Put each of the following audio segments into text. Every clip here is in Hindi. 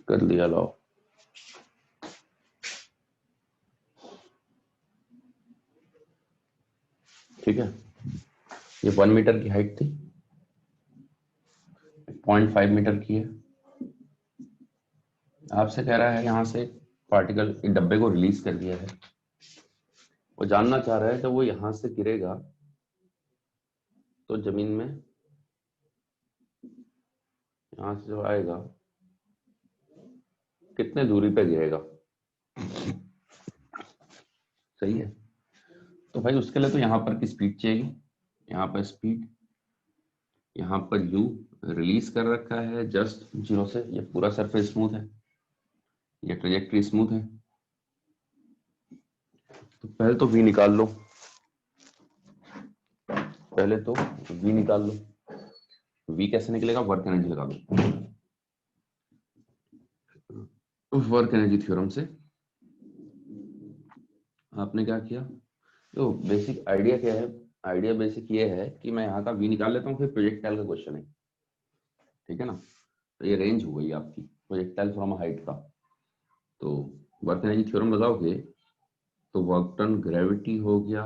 कर लिया लाओ। ठीक है, ये 1 मीटर की हाइट थी, 0.5 मीटर की है। आपसे कह रहा है यहां से पार्टिकल डब्बे को रिलीज कर दिया है। वो जानना चाह रहा है जब वो यहां से गिरेगा तो जमीन में यहां से जो आएगा कितने दूरी पे गिरेगा। सही है, तो भाई उसके लिए तो यहाँ पर की स्पीड चाहिए, यहाँ पर स्पीड, यहाँ पर u रिलीज कर रखा है जस्ट 0 से। ये पूरा सरफेस स्मूथ है, ये ट्रेजेक्ट्री स्मूथ है। तो पहले तो v निकाल लो, पहले तो v निकाल लो। v कैसे निकलेगा, वर्क एनर्जी लगा दो। वर्क एनर्जी थ्योरम से आपने क्या किया, तो बेसिक आइडिया क्या है, आइडिया बेसिक ये है कि मैं यहाँ का v निकाल लेता हूँ, फिर प्रोजेक्टाइल का क्वेश्चन है। ठीक है ना, तो ये रेंज हो गई आपकी प्रोजेक्टाइल फ्रॉम हाइट का। तो वर्क एनर्जी थ्योरम लगाओगे तो वर्क टन ग्रेविटी हो गया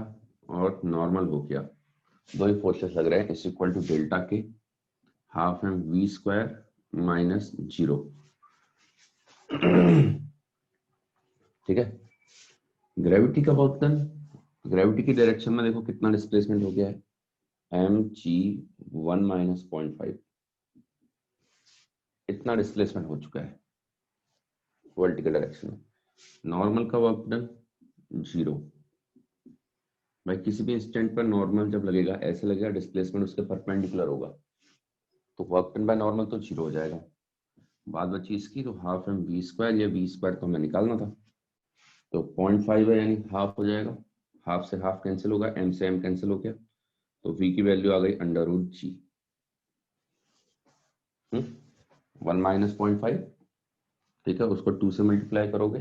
और नॉर्मल हो गया, दो ही फोर्सेस लग रहे हैं, इज इक्वल टू डेल्टा के half M V square minus 0। ठीक है, ग्रेविटी का वर्क डन, ग्रेविटी की डायरेक्शन में देखो कितना डिस्प्लेसमेंट हो गया है, एम जी 1 माइनस 0.5, इतना डिस्प्लेसमेंट हो चुका है वर्टिकल डायरेक्शन में। नॉर्मल का वर्क डन 0। भाई किसी भी इंस्टेंट पर नॉर्मल जब लगेगा ऐसे लगेगा डिस्प्लेसमेंट उसके परपेंडिकुलर होगा, तो वर्क डन बाय नॉर्मल तो 0 हो जाएगा। बात बची इसकी, तो हाफ एम वी स्क्वायर, या वी स्क्वायर तो हमें निकालना था, तो 0.5 है यानी हाफ हो जाएगा, हाफ से हाफ कैंसिल होगा, एम से एम कैंसिल हो गया, तो वी की वैल्यू आ गई अंडर रूट जी, 1 माइनस 0.5। ठीक है, उसको 2 से मल्टीप्लाई करोगे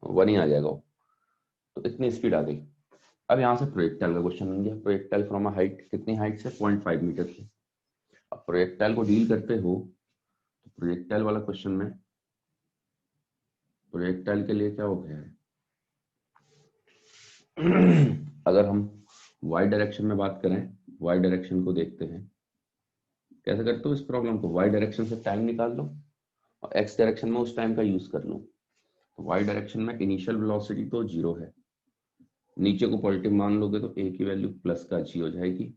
1 ही आ जाएगा वो। तो इतनी स्पीड आ गई। अब यहाँ से प्रोजेक्टाइल का क्वेश्चन बन गया, प्रोजेक्टाइल फ्रॉम अ हाइट, कितनी हाइट से, 0.5 मीटर से। अब प्रोजेक्टाइल को डील करते हो तो प्रोजेक्टाइल वाला क्वेश्चन में प्रोजेक्टाइल के लिए क्या हो गया है, अगर हम y डायरेक्शन में बात करें, y डायरेक्शन को देखते हैं कैसे करते हो इस प्रॉब्लम को, y डायरेक्शन से टाइम निकाल लो और x डायरेक्शन में उस टाइम का यूज कर लो। तो y डायरेक्शन में इनिशियल वेलोसिटी तो 0 है, नीचे को पॉजिटिव मान लोगे तो a की वैल्यू प्लस का g हो जाएगी,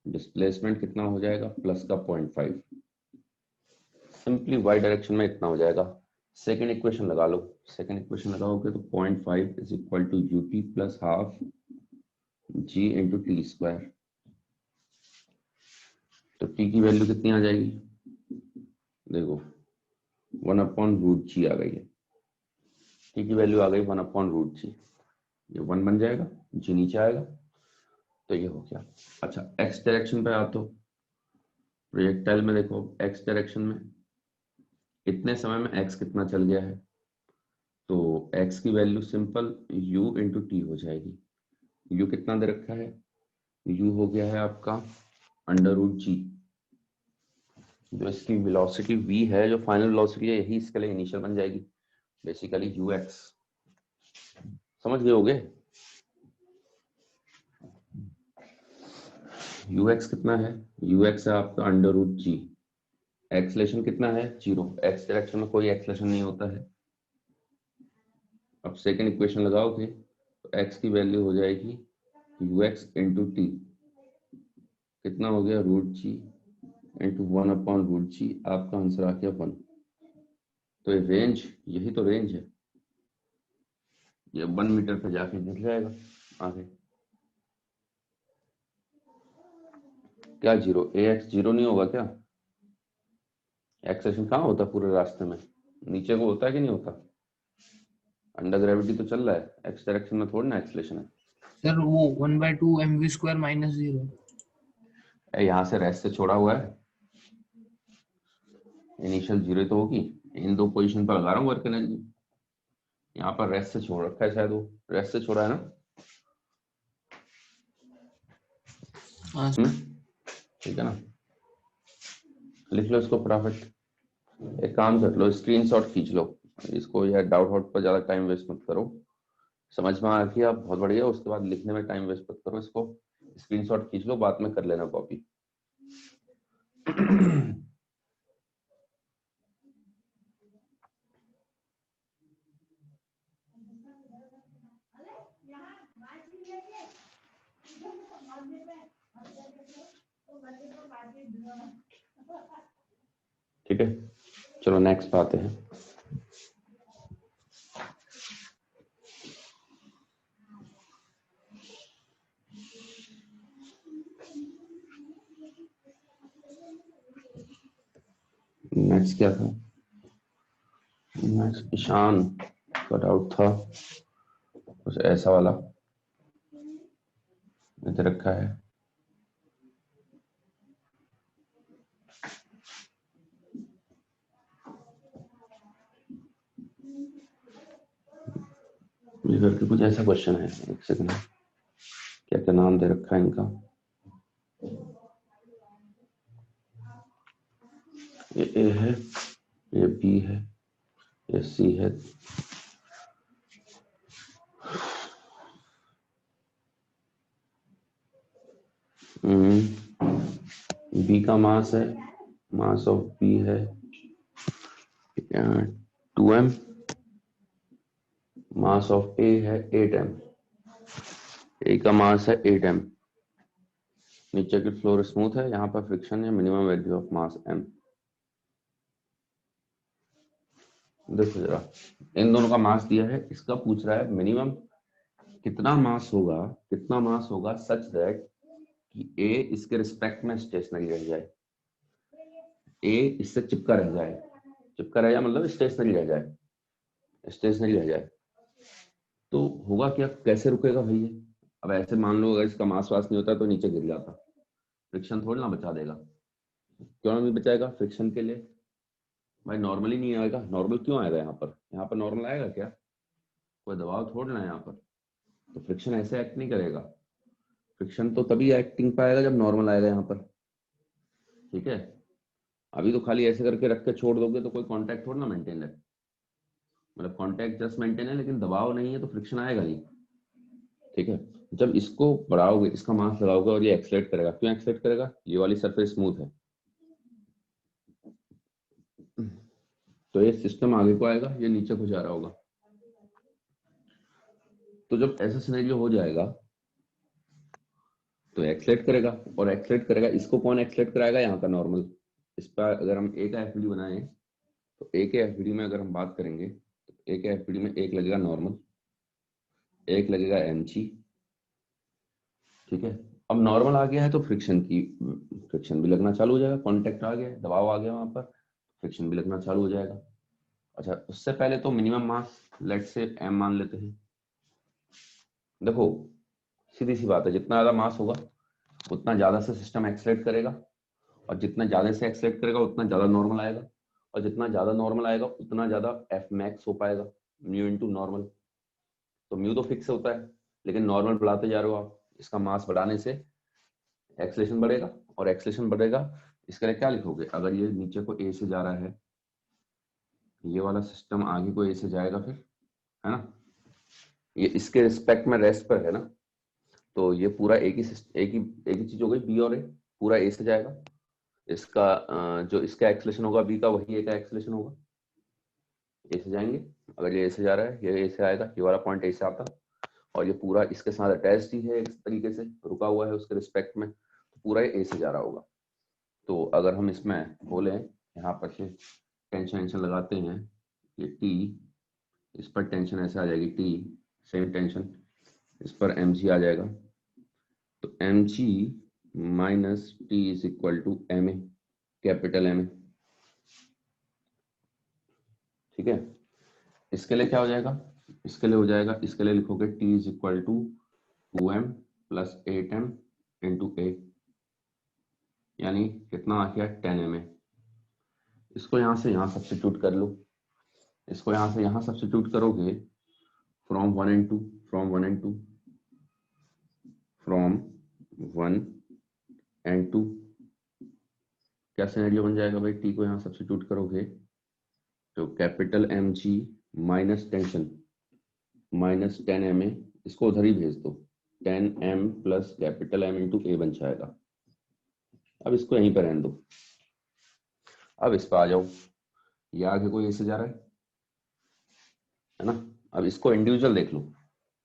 डिस्प्लेसमेंट कितना हो जाएगा, प्लस का 0.5। सिंपली y डायरेक्शन में इतना हो जाएगा। सेकेंड इक्वेशन लगा लो, सेकेंड इक्वेशन लगाओगे तो 0.5 is equal to U T plus half G into T square. तो टी की वैल्यू कितनी आ जाएगी, देखो 1 अपॉन रूट जी आ गई है, टी की वैल्यू आ गई 1 अपॉन रूट जी, ये 1 बन जाएगा, जी नीचे आएगा, तो ये हो गया। अच्छा एक्स डायरेक्शन पे आते हो, प्रोजेक्टाइल में देखो एक्स डायरेक्शन में इतने समय में एक्स कितना चल गया है, तो x की value simple u into T हो जाएगी। u कितना दे रखा है, u हो गया है आपका अंडर रूट जी, जो इसकी वेलोसिटी v है, जो फाइनल वेलोसिटी है, यही इसके लिए इनिशियल बन जाएगी, बेसिकली ux। समझ गए होगे, ux कितना है, ux है आपका अंडर रूट जी, एक्सलेशन कितना है 0, x डायरेक्शन में कोई एक्सलेशन नहीं होता है। अब सेकेंड इक्वेशन लगाओगे तो x की वैल्यू हो जाएगी ux इंटू टी, कितना हो गया रूट जी इंटू 1 अपॉन रूट जी, आपका आंसर आ गया 1। तो ये रेंज, यही तो रेंज है, ये 1 मीटर पे जाके गिर जाएगा आगे। क्या 0, ए एक्स 0 नहीं होगा क्या, एक्सेशन कहाँ होता है पूरे रास्ते में, नीचे को होता है कि नहीं होता, अंडर ग्रेविटी तो चल रहा है, एक्स डायरेक्शन में थोड़ी ना एक्सलेशन है। सर वो 1/2 mv स्क्वायर माइनस 0। यहाँ से रेस्ट से छोड़ा हुआ है, इनिशियल 0 तो होगी, इन दो पोजीशन पर लगा रहा हूँ वर्क एनर्जी, यहाँ पर रेस्ट से छोड़ रखा है, शायद वो रेस्ट से छोड़ा है ना। हाँ ठीक है ना, लिख लो इसको फटाफट, एक काम कर लो, स्क्रीनशॉट खींच लो इसको, यार डाउट आउट पर ज्यादा टाइम वेस्ट मत करो। समझ में आ गया बहुत बढ़िया, उसके बाद लिखने में टाइम वेस्ट मत करो, इसको स्क्रीनशॉट खींच लो, बाद में कर लेना कॉपी। ठीक है, चलो नेक्स्ट पे आते हैं। नेक्स्ट क्या था? नेक्स्ट ईशान का डाउट था कुछ ऐसा वाला, इधर रखा है। ये करके कुछ ऐसा क्वेश्चन है, एक सेकंड, क्या क्या नाम दे रखा है इनका। ये ए है, ये बी है, ये सी है, बी का मास है, मास ऑफ बी है 2m, मास ऑफ ए है 8m, ए का मास है 8m, नीचे की फ्लोर स्मूथ है, यहाँ पर फ्रिक्शन है, minimum value of mass m। देखो जरा, इन दोनों का मास दिया है, इसका पूछ रहा है मिनिमम कितना मास होगा, कितना मास होगा सच दैट कि ए इसके रिस्पेक्ट में स्टेशनरी रह जाए, ए इससे चिपका रह जाए, चिपका रह जाए मतलब स्टेशनरी रह जाए, स्टेशनरी रह जाए। तो होगा क्या, कैसे रुकेगा भाई ये? अब ऐसे मान लो अगर इसका मास वास नहीं होता तो नीचे गिर जाता, फ्रिक्शन थोड़ी ना बचा देगा। क्यों नहीं बचाएगा फ्रिक्शन के लिए? भाई नॉर्मली नहीं आएगा, नॉर्मल क्यों आएगा यहाँ पर? यहाँ पर नॉर्मल आएगा क्या? कोई दबाव थोड़ा ना है यहाँ पर, तो फ्रिक्शन ऐसे एक्ट नहीं करेगा। फ्रिक्शन तो तभी एक्टिंग पाएगा जब नॉर्मल आएगा यहाँ पर। ठीक है, अभी तो खाली ऐसे करके रख के छोड़ दोगे तो कोई कांटेक्ट थोड़ा ना मेंटेन है, मतलब कांटेक्ट जस्ट मेंटेन है लेकिन दबाव नहीं है, तो फ्रिक्शन आएगा नहीं। ठीक है, जब इसको बढ़ाओगे, इसका मास लगाओगे और ये एक्सलेट करेगा, क्यों एक्सलेट करेगा? ये वाली सरफेस स्मूथ है, तो ये सिस्टम आगे को आएगा, ये नीचे को जा रहा होगा। तो जब ऐसा सिनेरियो हो जाएगा तो एक्सलेट करेगा, और एक्सलेट करेगा, इसको कौन एक्सलेट कराएगा? यहाँ का नॉर्मल। इस पर अगर हम ए का एफबीडी बनाए तो ए के एफबीडी में अगर हम बात करेंगे तो ए के एफबीडी में एक लगेगा नॉर्मल, एक लगेगा एमजी। ठीक है, अब नॉर्मल आ गया है तो फ्रिक्शन भी लगना चालू हो जाएगा, कांटेक्ट आ गया है, दबाव आ गया वहां पर, फ्रिक्शन भी लगना चालू हो जाएगा। अच्छा, उससे पहले तो मिनिमम मास लेट से एम मान लेते हैं। देखो सीधी सी बात है, जितना ज्यादा मास होगा उतना ज्यादा से सिस्टम एक्सलेट करेगा, और जितना ज्यादा से एक्सलेट करेगा उतना ज्यादा नॉर्मल आएगा, और जितना ज्यादा नॉर्मल आएगा उतना ज्यादा एफ मैक्स हो पाएगा, म्यू इंटू नॉर्मल। तो म्यू तो फिक्स होता है, लेकिन नॉर्मल बढ़ाते जा रहे हो आप, इसका मास बढ़ाने से एक्सलेशन बढ़ेगा, और एक्सलेशन बढ़ेगा, इसके लिए क्या लिखोगे? अगर ये नीचे को ए से जा रहा है, ये वाला सिस्टम आगे को ए से जाएगा फिर, है ना, ये इसके रिस्पेक्ट में रेस्ट पर है ना, तो ये पूरा एक ही चीज हो गई, बी और ए पूरा ए से जाएगा। इसका जो इसका एक्सलेशन होगा बी का, वही ए का एक्सलेशन होगा, ए से जाएंगे। अगर ये ए से जा रहा है, ये ए से आएगा, ये वाला पॉइंट ए से आता, और ये पूरा इसके साथ अटैच ही है, इस तरीके से रुका हुआ है उसके रिस्पेक्ट में, तो पूरा ए से जा रहा होगा। तो अगर हम इसमें बोले यहाँ पर से टेंशन वेंशन लगाते हैं, ये टी, इस पर टेंशन ऐसे आ जाएगी टी, सेम टेंशन इस पर एम जी आ जाएगा, तो M G minus T is equal to M A, capital M A. ठीक है, इसके लिए क्या हो जाएगा? इसके लिए हो जाएगा, इसके लिए लिखोगे T is equal to 2m plus 8m into A, यानी कितना आ गया 10 ma। इसको यहाँ से यहाँ सब्स्टिट्यूट कर लो, इसको यहाँ से यहाँ सब्स्टिट्यूट करोगे, from 1 and 2, from 1 and 2, from 1 and 2, क्या सिनेरियो बन जाएगा भाई? टी को यहाँ सब्स्टिट्यूट करोगे तो capital M G minus tension minus 10 ma, इसको उधर ही भेज दो, 10m plus capital M into A बन जाएगा। अब इसको यहीं पर रहने दो। अब इस पर आ जाओ, ये आगे कोई ऐसे जा रहा है ना। अब इसको इंडिविजुअल देख लो।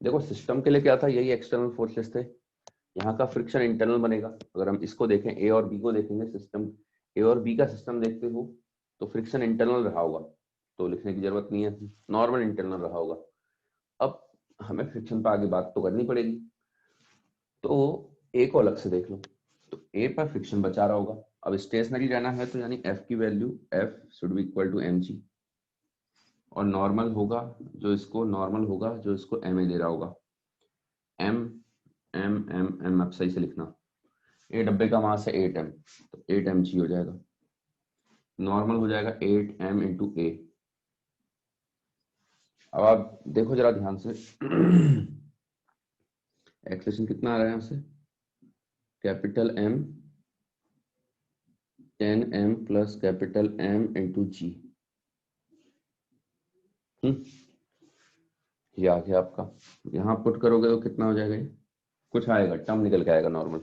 देखो सिस्टम के लिए क्या था, यही एक्सटर्नल फोर्सेस थे। यहाँ का फ्रिक्शन इंटरनल बनेगा। अगर हम इसको देखें, ए और बी को देखेंगे, सिस्टम ए और बी का सिस्टम देखते हो तो फ्रिक्शन इंटरनल रहा होगा, तो लिखने की जरूरत नहीं है, नॉर्मल इंटरनल रहा होगा। अब हमें फ्रिक्शन पर आगे बात तो करनी पड़ेगी, तो ए को अलग से देख लो। तो ए पर फ्रिक्शन बचा रहा होगा। अब स्टेशनरी रहना है तो यानी एफ की value F should be equal to M G, और नॉर्मल होगा जो इसको एम ए दे रहा होगा, एम एम एम एम। अब सही से लिखना, ए डब्बे का मास है 8m, तो 8mg हो जाएगा। नॉर्मल हो जाएगा 8m इंटू ए। अब आप देखो जरा ध्यान से, एक्सप्रेशन कितना आ रहा है यहाँ से, capital M 10m plus capital M into G. ये आ गया आपका। यहाँ पुट करोगे तो कितना हो जाएगा, ये कुछ आएगा, टर्म निकल के आएगा नॉर्मल।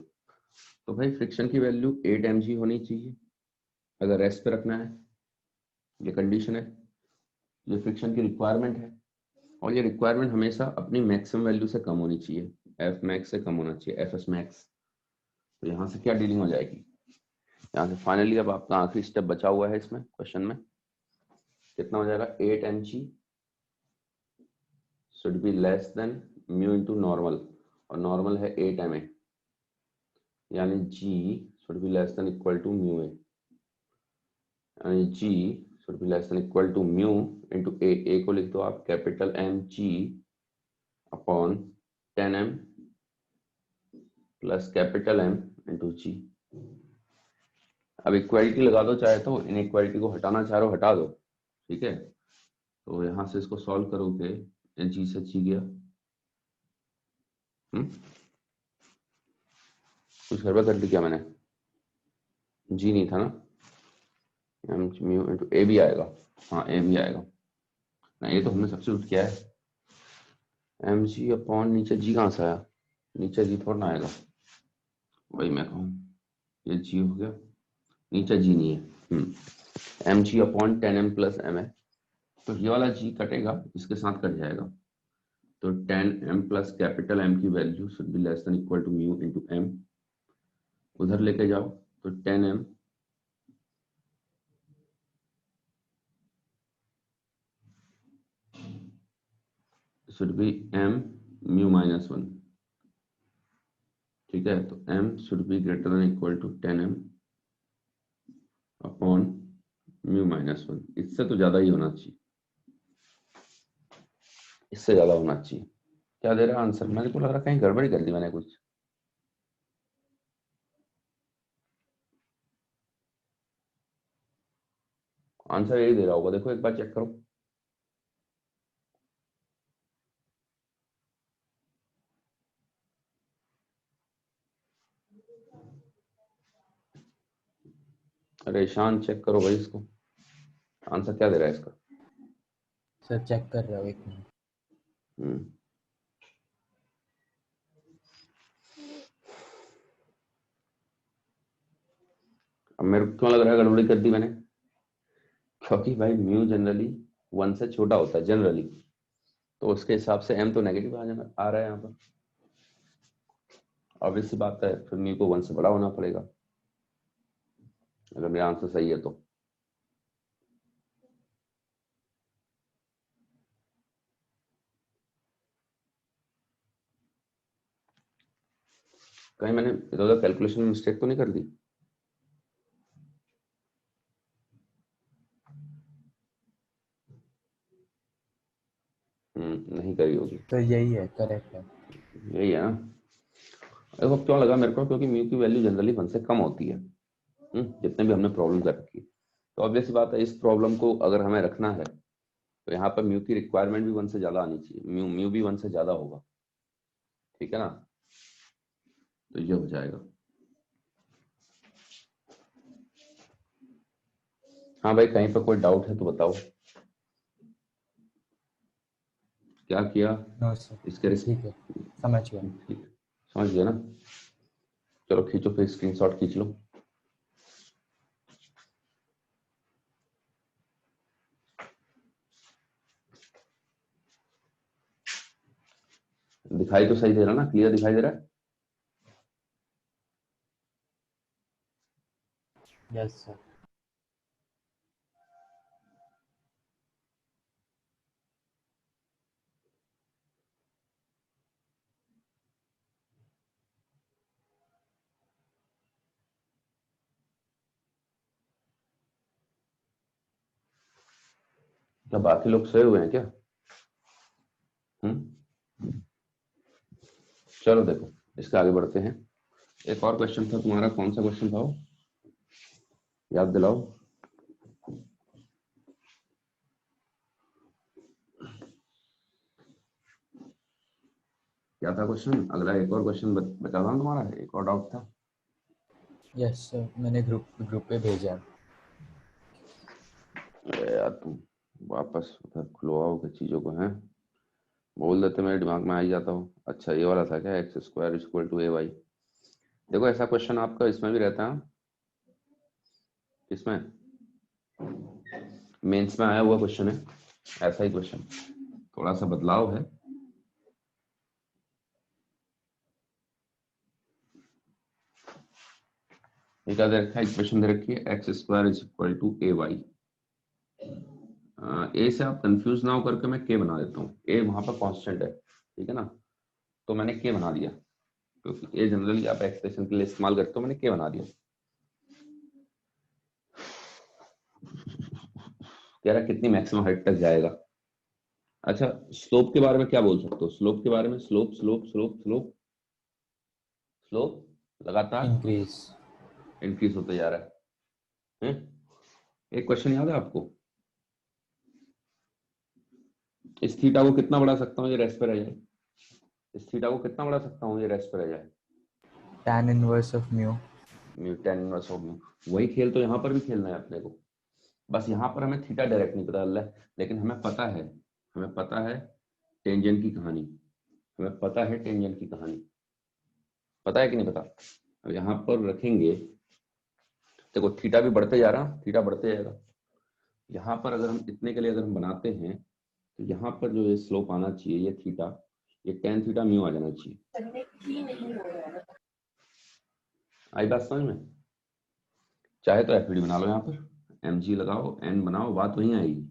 तो भाई फ्रिक्शन की वैल्यू 8mg होनी चाहिए अगर रेस्ट पे रखना है, ये कंडीशन है, ये फ्रिक्शन की रिक्वायरमेंट है। और ये रिक्वायरमेंट हमेशा अपनी मैक्सिमम वैल्यू से कम होनी चाहिए, एफ मैक्स से कम होना चाहिए, एफ एस मैक्स। तो यहाँ से क्या डीलिंग हो जाएगी, यहाँ से फाइनली अब आपका आखिरी स्टेप बचा हुआ है इसमें क्वेश्चन में, कितना हो जाएगा, 8mg should be less than mu into normal, और नॉर्मल है 8ma, यानी g should be less than equal to mu A, यानी g should be less than equal to mu into A को लिख दो आप capital M G upon 10m plus capital M into G. अब इक्वालिटी लगा दो, चाहे तो इन इक्वालिटी को हटाना चाह रहे हो हटा दो, ठीक है। तो यहां से इसको सॉल्व करोगे, जी से जी गया, कुछ गड़बड़ कर दी क्या मैंने, जी नहीं था ना, एम म्यू इंटू ए भी आएगा, हाँ ए भी आएगा ना, ये तो हमने सब्स्टिट्यूट किया है। एम जी अपॉन नीचे जी कहाँ से आया, नीचे जी थोड़ा ना आएगा, वही मैं कहूँ, ये जी हो गया, नीचे जी नहीं है, M G upon 10m plus M है, तो ये वाला जी कटेगा, इसके साथ कट जाएगा। तो 10m प्लस कैपिटल M की value should be less than equal to mu into M, उधर लेके जाओ तो 10m should be m mu minus 1, ठीक है। तो m should be greater than equal to 10m upon mu minus 1, इससे तो ज्यादा ही होना चाहिए, इससे ज्यादा होना चाहिए। क्या दे रहा है आंसर, मेरे को लग रहा कहीं गड़बड़ी कर दी मैंने कुछ, आंसर यही दे रहा होगा, देखो एक बार चेक करो। अरे ईशान चेक करो भाई इसको, आंसर क्या दे रहा है इसका। सर चेक कर रहा हूँ, एक मिनट। हम्म अब मेरे को क्यों लग रहा है गड़बड़ी कर दी मैंने, क्योंकि भाई म्यू जनरली 1 से छोटा होता है जनरली, तो उसके हिसाब से m तो नेगेटिव आ रहा है यहाँ पर, ऑब्वियस सी बात है, फिर म्यू को 1 से बड़ा होना पड़ेगा अगर मेरा आंसर सही है तो। कहीं मैंने इधर उधर कैलकुलेशन में मिस्टेक तो नहीं कर दी। नहीं करी होगी, तो यही है, करेक्ट है। यही है ना। देखो क्यों लगा मेरे को, क्योंकि म्यू की वैल्यू जनरली 1 से कम होती है, जितने भी हमने प्रॉब्लम कर रखी है। तो ऑब्वियस बात है, इस प्रॉब्लम को अगर हमें रखना है तो यहाँ पर म्यू की रिक्वायरमेंट भी 1 से ज्यादा आनी चाहिए, म्यू म्यू भी 1 से ज्यादा होगा, ठीक है ना। तो ये हो जाएगा, हाँ भाई, कहीं पर कोई डाउट है तो बताओ। क्या किया नो सर, इसके ठीक है, समझ गया। ठीक, समझ गया ना? चलो खींचो फिर, स्क्रीनशॉट खींच लो। दिखाई तो सही दे रहा ना, क्लियर दिखाई दे रहा है? Yes sir. क्या बाकी लोग सोए हुए हैं क्या? चलो देखो, इसके आगे बढ़ते हैं। एक और क्वेश्चन था तुम्हारा, कौन सा क्वेश्चन था वो, याद दिलाओ। क्या था क्वेश्चन? अगला एक और क्वेश्चन बता रहा हूँ तुम्हारा, एक और डाउट था। यस सर, मैंने ग्रुप पे भेजा है। अरे यार तुम वापस उधर खुलवाओ के चीजों को, हैं बोल देते मेरे दिमाग में आ ही जाता हो। अच्छा ये वाला था क्या, X square equal to A Y? देखो ऐसा क्वेश्चन आपका इसमें भी रहता है, इसमें मेंस में आया हुआ क्वेश्चन है, ऐसा ही क्वेश्चन, थोड़ा सा बदलाव है। ये क्या दे रखा है, इक्वेशन दे रखी है X square is equal to A Y. A से आप कंफ्यूज ना हो करके मैं के बना देता हूँ, ए वहां पर कांस्टेंट है, ठीक है ना, तो मैंने के बना दिया, क्योंकि ए जनरली आप एक्सप्रेशन के लिए इस्तेमाल करते हो, मैंने के बना दिया। कह रहा कितनी मैक्सिमम हाइट तक जाएगा। अच्छा स्लोप के बारे में क्या बोल सकते हो, स्लोप के बारे में, slope slope slope slope slope लगातार इंक्रीज। इंक्रीज होते जा रहा है? एक क्वेश्चन याद है आपको, इस थीटा को कितना बढ़ा सकता हूँ ये रेस्ट पे रह जाए, इस थीटा को कितना बढ़ा सकता हूँ ये रेस्ट पे रह जाए? tan inverse of mu. Mu, tan inverse of mu. वही खेल तो यहाँ पर भी खेलना है अपने को, बस यहाँ पर हमें थीटा डायरेक्ट नहीं पता चल रहा है, लेकिन हमें पता है, हमें पता है टेंजेंट की कहानी, हमें पता है टेंजेंट की कहानी, पता है कि नहीं पता? अब यहाँ पर रखेंगे, देखो थीटा भी बढ़ते जा रहा, थीटा बढ़ते जाएगा। यहाँ पर अगर हम इतने के लिए अगर हम बनाते हैं, तो यहाँ पर जो ये स्लोप आना चाहिए, ये थीटा, ये टेन थीटा म्यू आ जाना चाहिए। आई बात समझ में? चाहे तो एफईडी बना लो, यहाँ पर एम जी लगाओ, एन बनाओ, बात वहीं आएगी।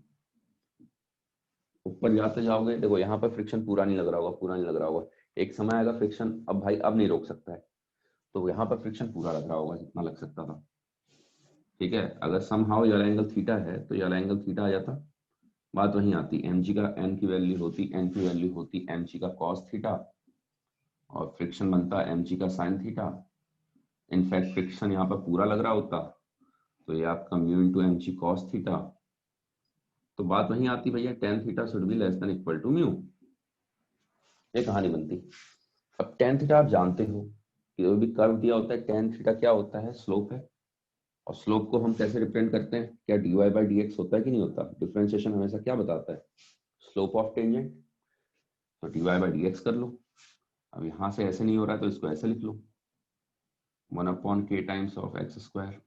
ऊपर जाते जाओगे, देखो यहाँ पर फ्रिक्शन पूरा नहीं लग रहा होगा, पूरा नहीं लग रहा होगा, एक समय आएगा फ्रिक्शन, अब भाई अब नहीं रोक सकता है, तो यहाँ पर फ्रिक्शन पूरा लग रहा होगा जितना लग सकता था, ठीक है। अगर समहाउ ये एंगल थीटा है तो ये एंगल थीटा आ जाता, बात वहीं आती, एम जी का एन की वैल्यू होती, एन की वैल्यू होती एम जी का कॉस थीटा, और फ्रिक्शन बनता एम जी का साइन थीटा। इनफैक्ट फ्रिक्शन यहाँ पर पूरा लग रहा होता, तो ये आपका mu into M G cos theta, तो बात वहीं आती भैया, tan theta should be less than equal to mu, ये कहानी बनती। अब टेन थीटा आप जानते हो कि जो भी कर्व दिया होता है, टेन थीटा क्या होता है, स्लोप है, और स्लोप को हम कैसे रिप्रेजेंट करते हैं, क्या dy बाई डी एक्स होता है कि नहीं होता? डिफरेंशिएशन हमेशा क्या बताता है, स्लोप ऑफ टेंजेंट, तो dy बाई डी एक्स कर लो। अब यहाँ से ऐसे नहीं हो रहा है तो इसको ऐसे लिख लो, 1/k times of x square,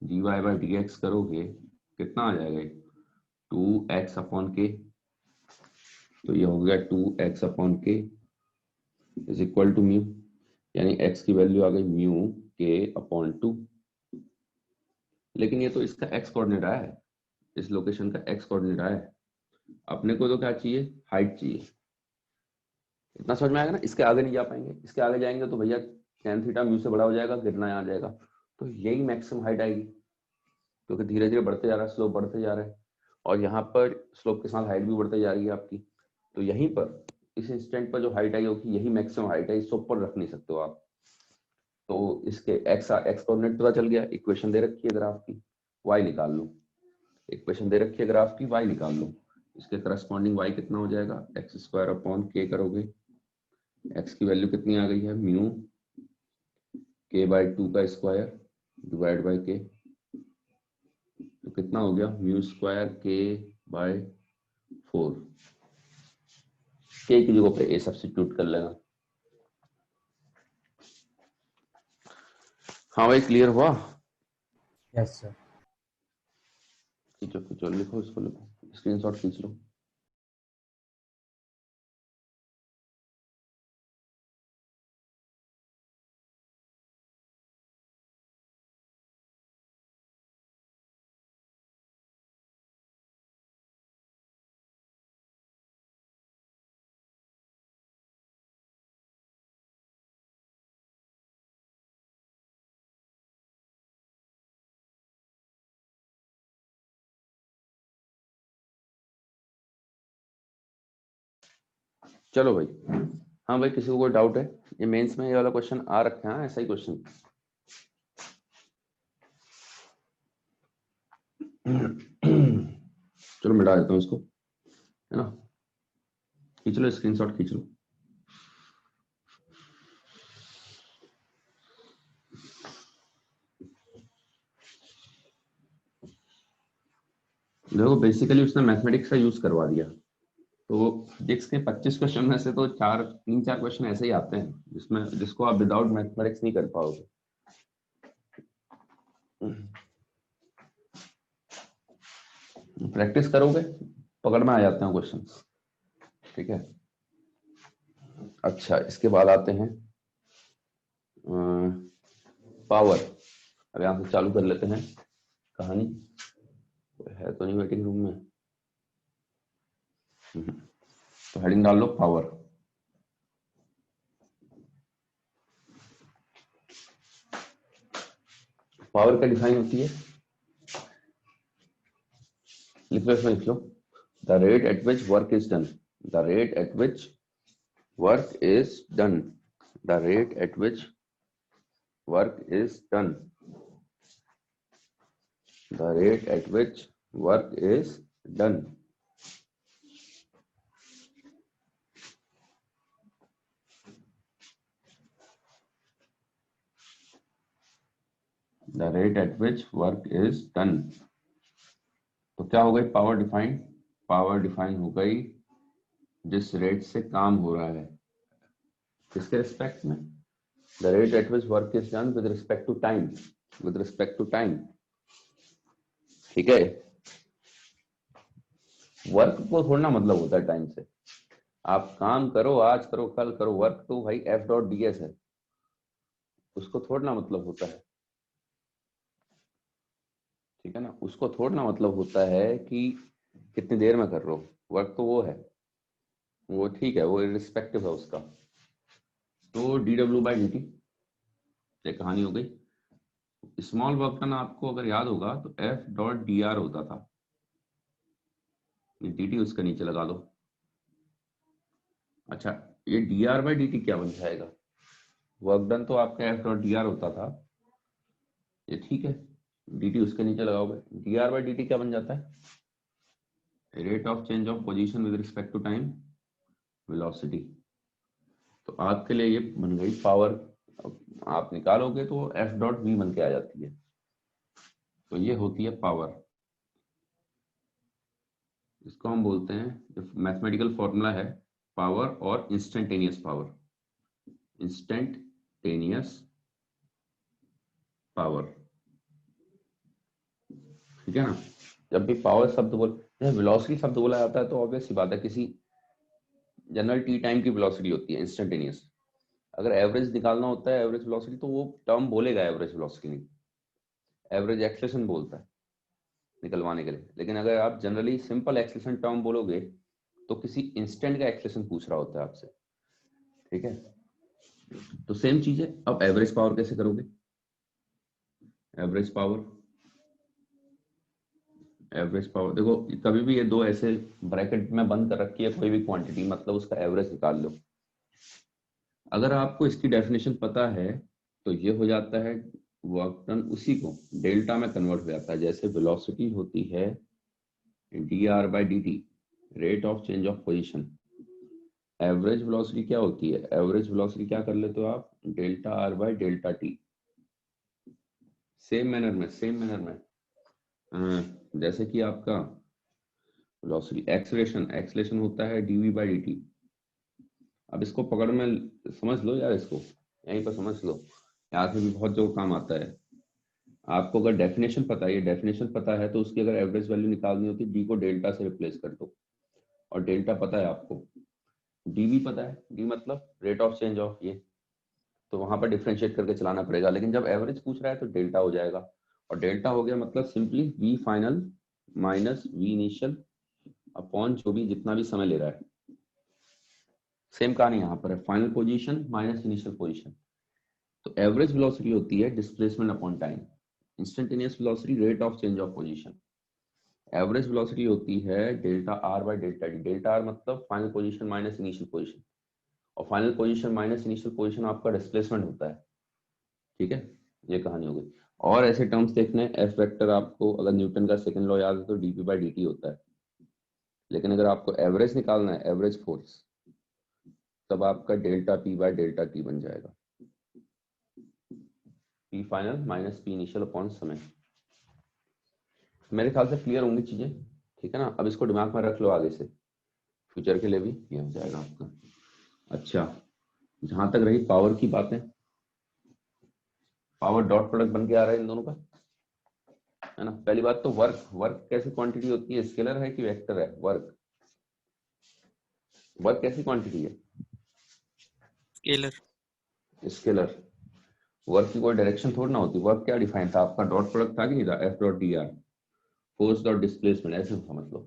dy by D x करोगे कितना आ जाएगा, 2x/k, तो ये हो गया 2x/k is equal to mu, यानी x की वैल्यू आ गई म्यू k/2। लेकिन ये तो इसका x कोऑर्डिनेट आया है, इस लोकेशन का x कोऑर्डिनेट आया है, अपने को तो क्या चाहिए, हाइट चाहिए। इतना समझ में आएगा ना, इसके आगे नहीं जा पाएंगे, इसके आगे जाएंगे तो भैया tan थीटा म्यू से बड़ा हो जाएगा, गिरना यहाँ आ जाएगा, तो यही मैक्सिमम हाइट आएगी, क्योंकि धीरे धीरे बढ़ते जा रहा है, स्लोप बढ़ते जा रहा है, और यहाँ पर स्लोप के साथ हाइट भी बढ़ते जा रही है आपकी, तो यहीं पर इस इंस्टेंट पर जो हाइट आई होगी यही मैक्सिमम हाइट है, इससे ऊपर रख नहीं सकते हो आप। तो इसके एक्स कोऑर्डिनेट पता चल गया, इक्वेशन दे रखी है ग्राफ की, y निकाल लो, इक्वेशन दे रखी है ग्राफ की, y निकाल लो, इसके करस्पॉन्डिंग y कितना हो जाएगा, x² / करोगे, x की वैल्यू कितनी आ गई है, म्यू k/2 का स्क्वायर डिवाइड बाय k, तो कितना हो गया, म्यू स्क्वायर के बाय 4, के की जगह पे ए सब्स्टिट्यूट कर लेना। हाँ भाई क्लियर हुआ? Yes sir. खींचो खींचो, लिखो इसको, लिखो, स्क्रीनशॉट खींच लो। चलो भाई, हाँ भाई किसी को कोई डाउट है? ये मेंस में ये वाला क्वेश्चन आ रखा है, ऐसा ही क्वेश्चन। चलो मिटा देता हूँ इसको, है ना, खींच लो स्क्रीनशॉट, खींच लो। देखो बेसिकली उसने मैथमेटिक्स का यूज करवा दिया, तो फिजिक्स के 25 क्वेश्चन में से तो 3-4 क्वेश्चन ऐसे ही आते हैं जिसको आप विदाउट मैथमेटिक्स नहीं कर पाओगे। प्रैक्टिस करोगे पकड़ में आ जाते हैं क्वेश्चन, ठीक है। अच्छा इसके बाद आते हैं पावर। अब यहाँ से चालू कर लेते हैं कहानी। कोई है तो नहीं वेटिंग रूम में? तो हेडिंग डाल लो पावर। पावर का डिफाइन होती है, लिख लो, इसमें लिख लो, the rate at which work is done, the rate at which work is done, the rate at which work is done, the rate at which work is done. The rate at which work is done. तो क्या हो गई पावर डिफाइन? पावर डिफाइन हो गई जिस रेट से काम हो रहा है, किसके रिस्पेक्ट में? The rate at which work is done with respect to time, with respect to time, ठीक है। वर्क को थोड़ा मतलब होता है टाइम से, आप काम करो, आज करो कल करो, वर्क तो भाई एफ डॉट डी एस है, उसको थोड़ा मतलब होता है, ठीक है ना, उसको थोड़ा मतलब होता है कि कितनी देर में कर रहे हो, वर्क तो वो है, वो ठीक है, वो इरिस्पेक्टिव है उसका। तो D W by D T, एक कहानी हो गई। स्मॉल वर्क डन आपको अगर याद होगा तो एफ डॉट डी आर होता था, डी टी उसके नीचे लगा दो। अच्छा ये D R by D T क्या बन जाएगा? वर्क डन तो आपका एफ डॉट डी आर होता था, ये ठीक है, डी टी उसके नीचे लगाओगे, D R by D T क्या बन जाता है? Rate of change of position with respect to time, velocity. तो आपके लिए ये बन गई पावर, आप निकालोगे तो एफ डॉट वी बन के आ जाती है, तो ये होती है पावर। इसको हम बोलते हैं, मैथमेटिकल फॉर्मूला है पावर और इंस्टेंटेनियस पावर, इंस्टेंटेनियस पावर, ठीक है ना। जब भी पावर शब्द वेलोसिटी शब्द बोला जाता है तो ऑब्वियस सी बात है किसी जनरल टी टाइम की वेलोसिटी होती है इंस्टेंटेनियस। अगर एवरेज निकालना होता है, एवरेज वेलोसिटी, तो वो टर्म बोलेगा एवरेज वेलोसिटी नहीं, एवरेज एक्सेलरेशन बोलता है निकलवाने के लिए। लेकिन अगर आप जनरली सिंपल एक्सेलरेशन टर्म बोलोगे तो किसी इंस्टेंट का एक्सेलरेशन पूछ रहा होता है आपसे, ठीक है। तो सेम चीज है, अब एवरेज पावर कैसे करोगे? एवरेज पावर, एवरेज पावर देखो, कभी भी ये दो ऐसे ब्रैकेट में बंद कर रखी है कोई भी क्वांटिटी, मतलब उसका एवरेज निकाल लो। अगर आपको इसकी डेफिनेशन पता है तो ये हो जाता है वर्क डन, उसी को डेल्टा में कन्वर्ट हो जाता है। जैसे वेलोसिटी होती है D R by D T, rate of change of position. Average velocity क्या होती है? एवरेज वेलोसिटी क्या कर लेते हो आप? Delta R by delta T. Same manner में जैसे कि आपका वेलोसिटी एक्सेलरेशन होता है dv बाई dt। अब इसको पकड़ में समझ लो यार, इसको यहीं पर समझ लो, यहाँ से भी बहुत जो काम आता है। आपको अगर डेफिनेशन पता है तो उसकी अगर एवरेज वैल्यू निकालनी होती है, डी को डेल्टा से रिप्लेस कर दो, और डेल्टा पता है आपको, डी भी पता है, डी मतलब रेट ऑफ चेंज ऑफ ये, तो वहां पर डिफरेंशिएट करके चलाना पड़ेगा। लेकिन जब एवरेज पूछ रहा है तो डेल्टा हो जाएगा, और डेल्टा हो गया मतलब simply V final minus V initial upon जो भी जितना भी समय ले रहा है। सेम कहानी यहाँ पर है, final position minus initial position. तो एवरेज वेलोसिटी होती है displacement upon time, instantaneous velocity rate of change of position. Average velocity होती है delta R by delta D. Delta R मतलब final position minus initial position, और final position minus initial position आपका डिस्प्लेसमेंट होता है। ठीक है, ये कहानी हो गई। और ऐसे टर्म्स देखने, एफ वेक्टर आपको अगर न्यूटन का सेकंड लॉ याद है तो डीपी बाई डी टी होता है। लेकिन अगर आपको एवरेज निकालना है, एवरेज फोर्स, तब आपका delta P by delta T बन जाएगा, P final minus P initial upon समय। मेरे ख्याल से क्लियर होंगी चीजें, ठीक है ना। अब इसको दिमाग में रख लो, आगे से फ्यूचर के लिए भी ये हो जाएगा आपका। अच्छा, जहां तक रही पावर की बातें, पावर डॉट प्रोडक्ट बन के आ रहा है इन दोनों का, है ना। पहली बात तो वर्क कैसी क्वांटिटी होती है, स्केलर है कि वेक्टर है? वर्क कैसी क्वांटिटी है? स्केलर। वर्क की कोई डायरेक्शन थोड़ी ना होती। वर्क क्या डिफाइन था आपका? डॉट प्रोडक्ट था कि नहीं था, F dot D R, force dot displacement, ऐसे समझ लो।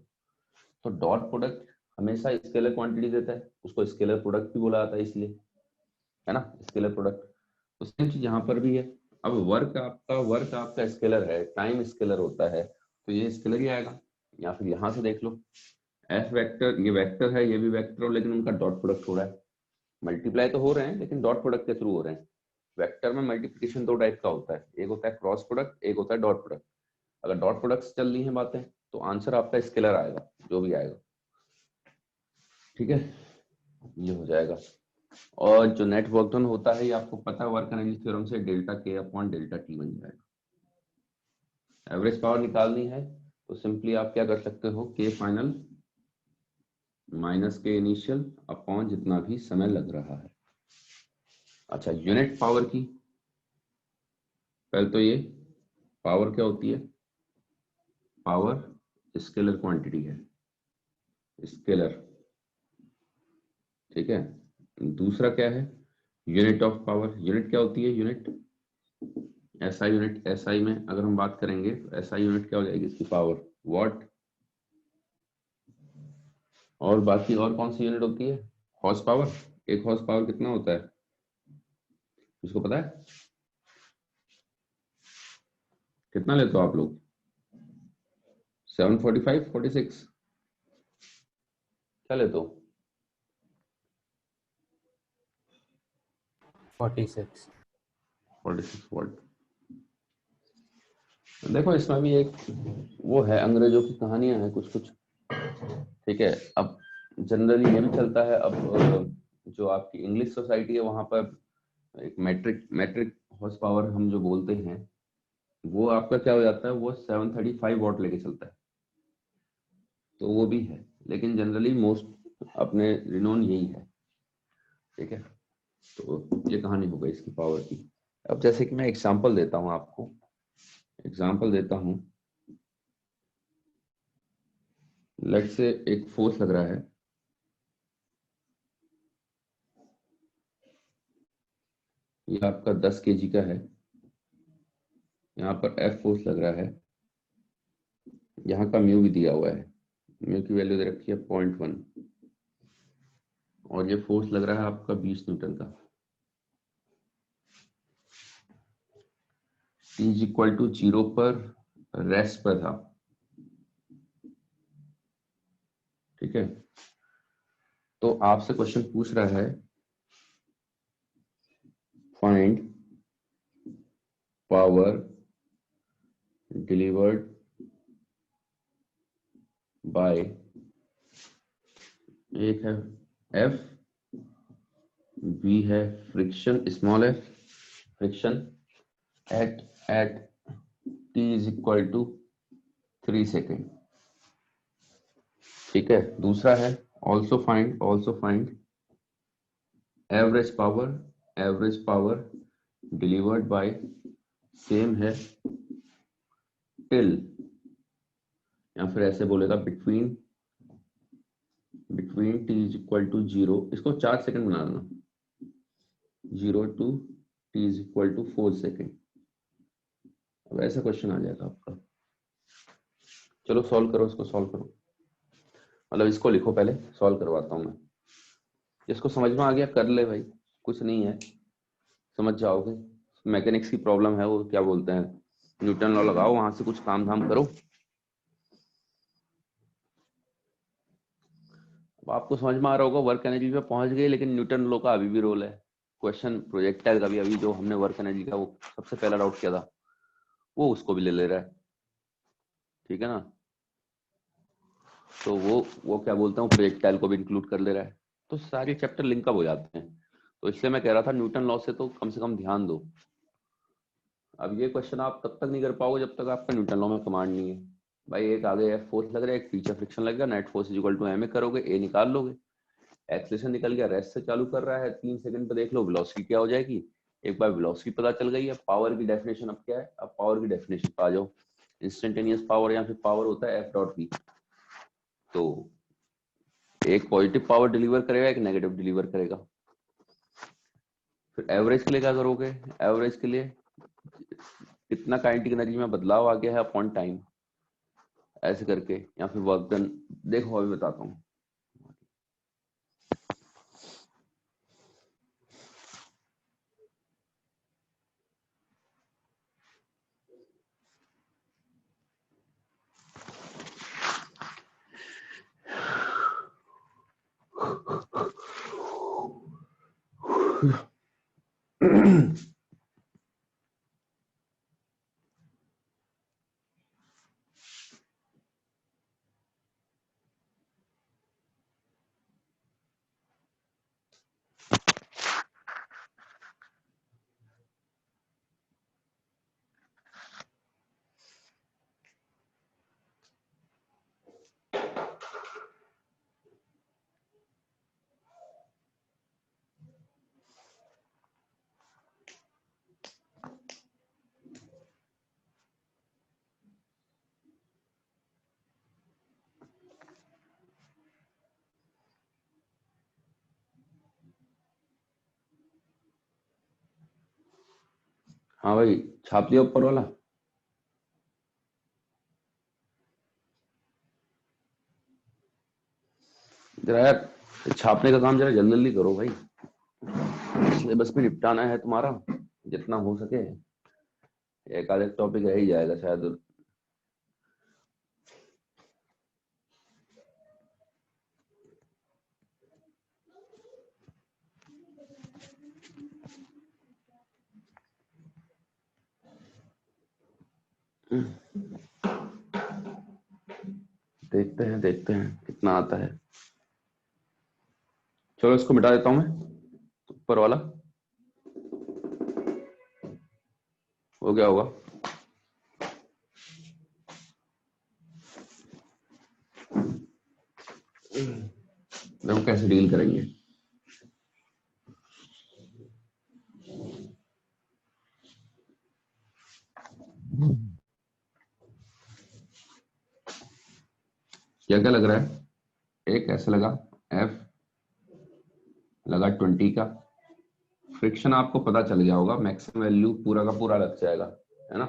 तो डॉट प्रोडक्ट हमेशा स्केलर क्वांटिटी देता है, उसको स्केलर प्रोडक्ट भी बोला जाता है इसलिए, है ना, स्केलर प्रोडक्ट। तो सेम चीज यहाँ पर भी है। अब वर्क आपका स्केलर है, टाइम स्केलर होता है, तो ये स्केलर ही आएगा। या फिर यहाँ से देख लो, एफ वेक्टर, ये वेक्टर है, ये भी वेक्टर हो, लेकिन उनका डॉट प्रोडक्ट हो रहा है। मल्टीप्लाई तो हो रहे हैं लेकिन डॉट प्रोडक्ट के थ्रू हो रहे हैं। वेक्टर में मल्टीप्लिकेशन दो टाइप का होता है, एक होता है क्रॉस प्रोडक्ट, एक होता है डॉट प्रोडक्ट। अगर डॉट प्रोडक्ट चल रही है बातें तो आंसर आपका स्केलर आएगा, जो भी आएगा, ठीक है, ये हो जाएगा। और जो नेट वर्क डन होता है, ये आपको पता है वर्क एनर्जी थ्योरम से, डेल्टा के अपॉन डेल्टा टी बन जाएगा। एवरेज पावर निकालनी है तो सिंपली आप क्या कर सकते हो, के फाइनल माइनस के इनिशियल अपॉन जितना भी समय लग रहा है। अच्छा, यूनिट पावर की, पहले तो ये पावर क्या होती है? पावर स्केलर क्वांटिटी है, स्केलर, ठीक है। दूसरा क्या है? Unit of power. यूनिट क्या होती है? Unit SI unit. एसआई में अगर हम बात करेंगे तो एसआई यूनिट क्या हो जाएगी इसकी? Power, what. और बाकी और कौन सी यूनिट होती है? Horse power. एक हॉर्स पावर कितना होता है, इसको पता है? कितना लेते हो आप लोग? 745, 46, क्या लेते हो? 46। 46 वोल्ट। देखो इसमें भी एक वो है, अंग्रेजों की कहानियां हैं कुछ कुछ, ठीक है। अब जनरली ये भी चलता है। अब जो आपकी इंग्लिश सोसाइटी है वहां पर एक मैट्रिक हॉर्स पावर हम जो बोलते हैं, वो आपका क्या हो जाता है, वो 735 वॉट लेके चलता है, तो वो भी है। लेकिन जनरली मोस्ट अपने रिनोन यही है, ठीक है। तो ये कहानी हो गई इसकी पावर की। अब जैसे कि मैं एग्जांपल देता हूं आपको, एग्जांपल देता हूं। लेट से एक फोर्स लग रहा है, ये आपका 10 केजी का है, यहाँ पर एफ फोर्स लग रहा है, यहाँ का म्यू भी दिया हुआ है, म्यू की वैल्यू दे रखी है 0.1, और ये फोर्स लग रहा है आपका 20 न्यूटन का। T इज इक्वल टू 0 पर रेस्ट पर था, ठीक है। तो आपसे क्वेश्चन पूछ रहा है, फाइंड पावर डिलीवर्ड बाय, एक है F, B है friction, small f friction, at T is equal to 3 second. ठीक है, दूसरा है also find average power delivered by same है टिल, या फिर ऐसे बोलेगा between t is equal to 0, इसको 4 सेकंड बना देना, 0 to t is equal to 4 second. अब ऐसा क्वेश्चन आ जाएगा आपका। चलो सॉल्व करो, इसको सॉल्व करो, मतलब इसको लिखो, पहले सॉल्व करवाता हूं मैं। जिसको समझ में आ गया कर ले भाई, कुछ नहीं है, समझ जाओगे। मैकेनिक्स की प्रॉब्लम है, वो क्या बोलते हैं, न्यूटन लॉ लगाओ, वहां से कुछ काम धाम करो। अब आपको समझ में आ रहा होगा, वर्क एनर्जी पे पहुंच गए, लेकिन न्यूटन लॉ का अभी भी रोल है। क्वेश्चन प्रोजेक्टाइल का भी, अभी जो हमने वर्क एनर्जी का वो सबसे पहला डाउट किया था, वो उसको भी ले रहा है। ठीक है ना, तो वो क्या बोलता हूँ, प्रोजेक्टाइल को भी इंक्लूड कर ले रहा है, तो सारे चैप्टर लिंकअप हो जाते हैं। तो इसलिए मैं कह रहा था न्यूटन लॉ से तो कम से कम ध्यान दो। अब ये क्वेश्चन आप तब तक नहीं कर पाओगे जब तक आपका न्यूटन लॉ में कमांड नहीं है। भाई एक आगे एफ फोर्स लग रहा है, एक पीछे फ्रिक्शन लगेगा, net force equal to M A करोगे, ए निकाल लोगे, एक्सेलरेशन निकल गया, रेस्ट से चालू कर रहा है, 3 सेकंड पे देख लो वेलोसिटी क्या हो जाएगी। एक बार वेलोसिटी पता चल गई है, पावर की डेफिनेशन अब क्या है, अब पावर की डेफिनेशन पे आ जाओ। इंस्टेंटेनियस पावर या फिर पावर होता है एफ डॉट पी, तो एक पॉजिटिव पावर डिलीवर करेगा, एक नेगेटिव डिलीवर करेगा। फिर एवरेज के लिए क्या करोगे, एवरेज के लिए कितना काइनेटिक एनर्जी में बदलाव आ गया है अपॉन टाइम, ऐसे करके, या फिर वर्क डन। देखो अभी बताता हूँ। हाँ भाई, छाप लिया ऊपर वाला। जरा यार छापने का काम जरा जल्दी जल्दी करो भाई, सिलेबस में निपटाना है तुम्हारा जितना हो सके। एक आध टॉपिक रह ही जाएगा शायद। देखते हैं कितना आता है। चलो इसको मिटा देता हूं मैं, ऊपर वाला हो गया होगा। देखो कैसे डील करेंगे। क्या क्या लग रहा है, एक ऐसे लगा, F लगा 20 का, फ्रिक्शन आपको पता चल गया होगा, मैक्सिमम वैल्यू पूरा का पूरा लग जाएगा, है ना।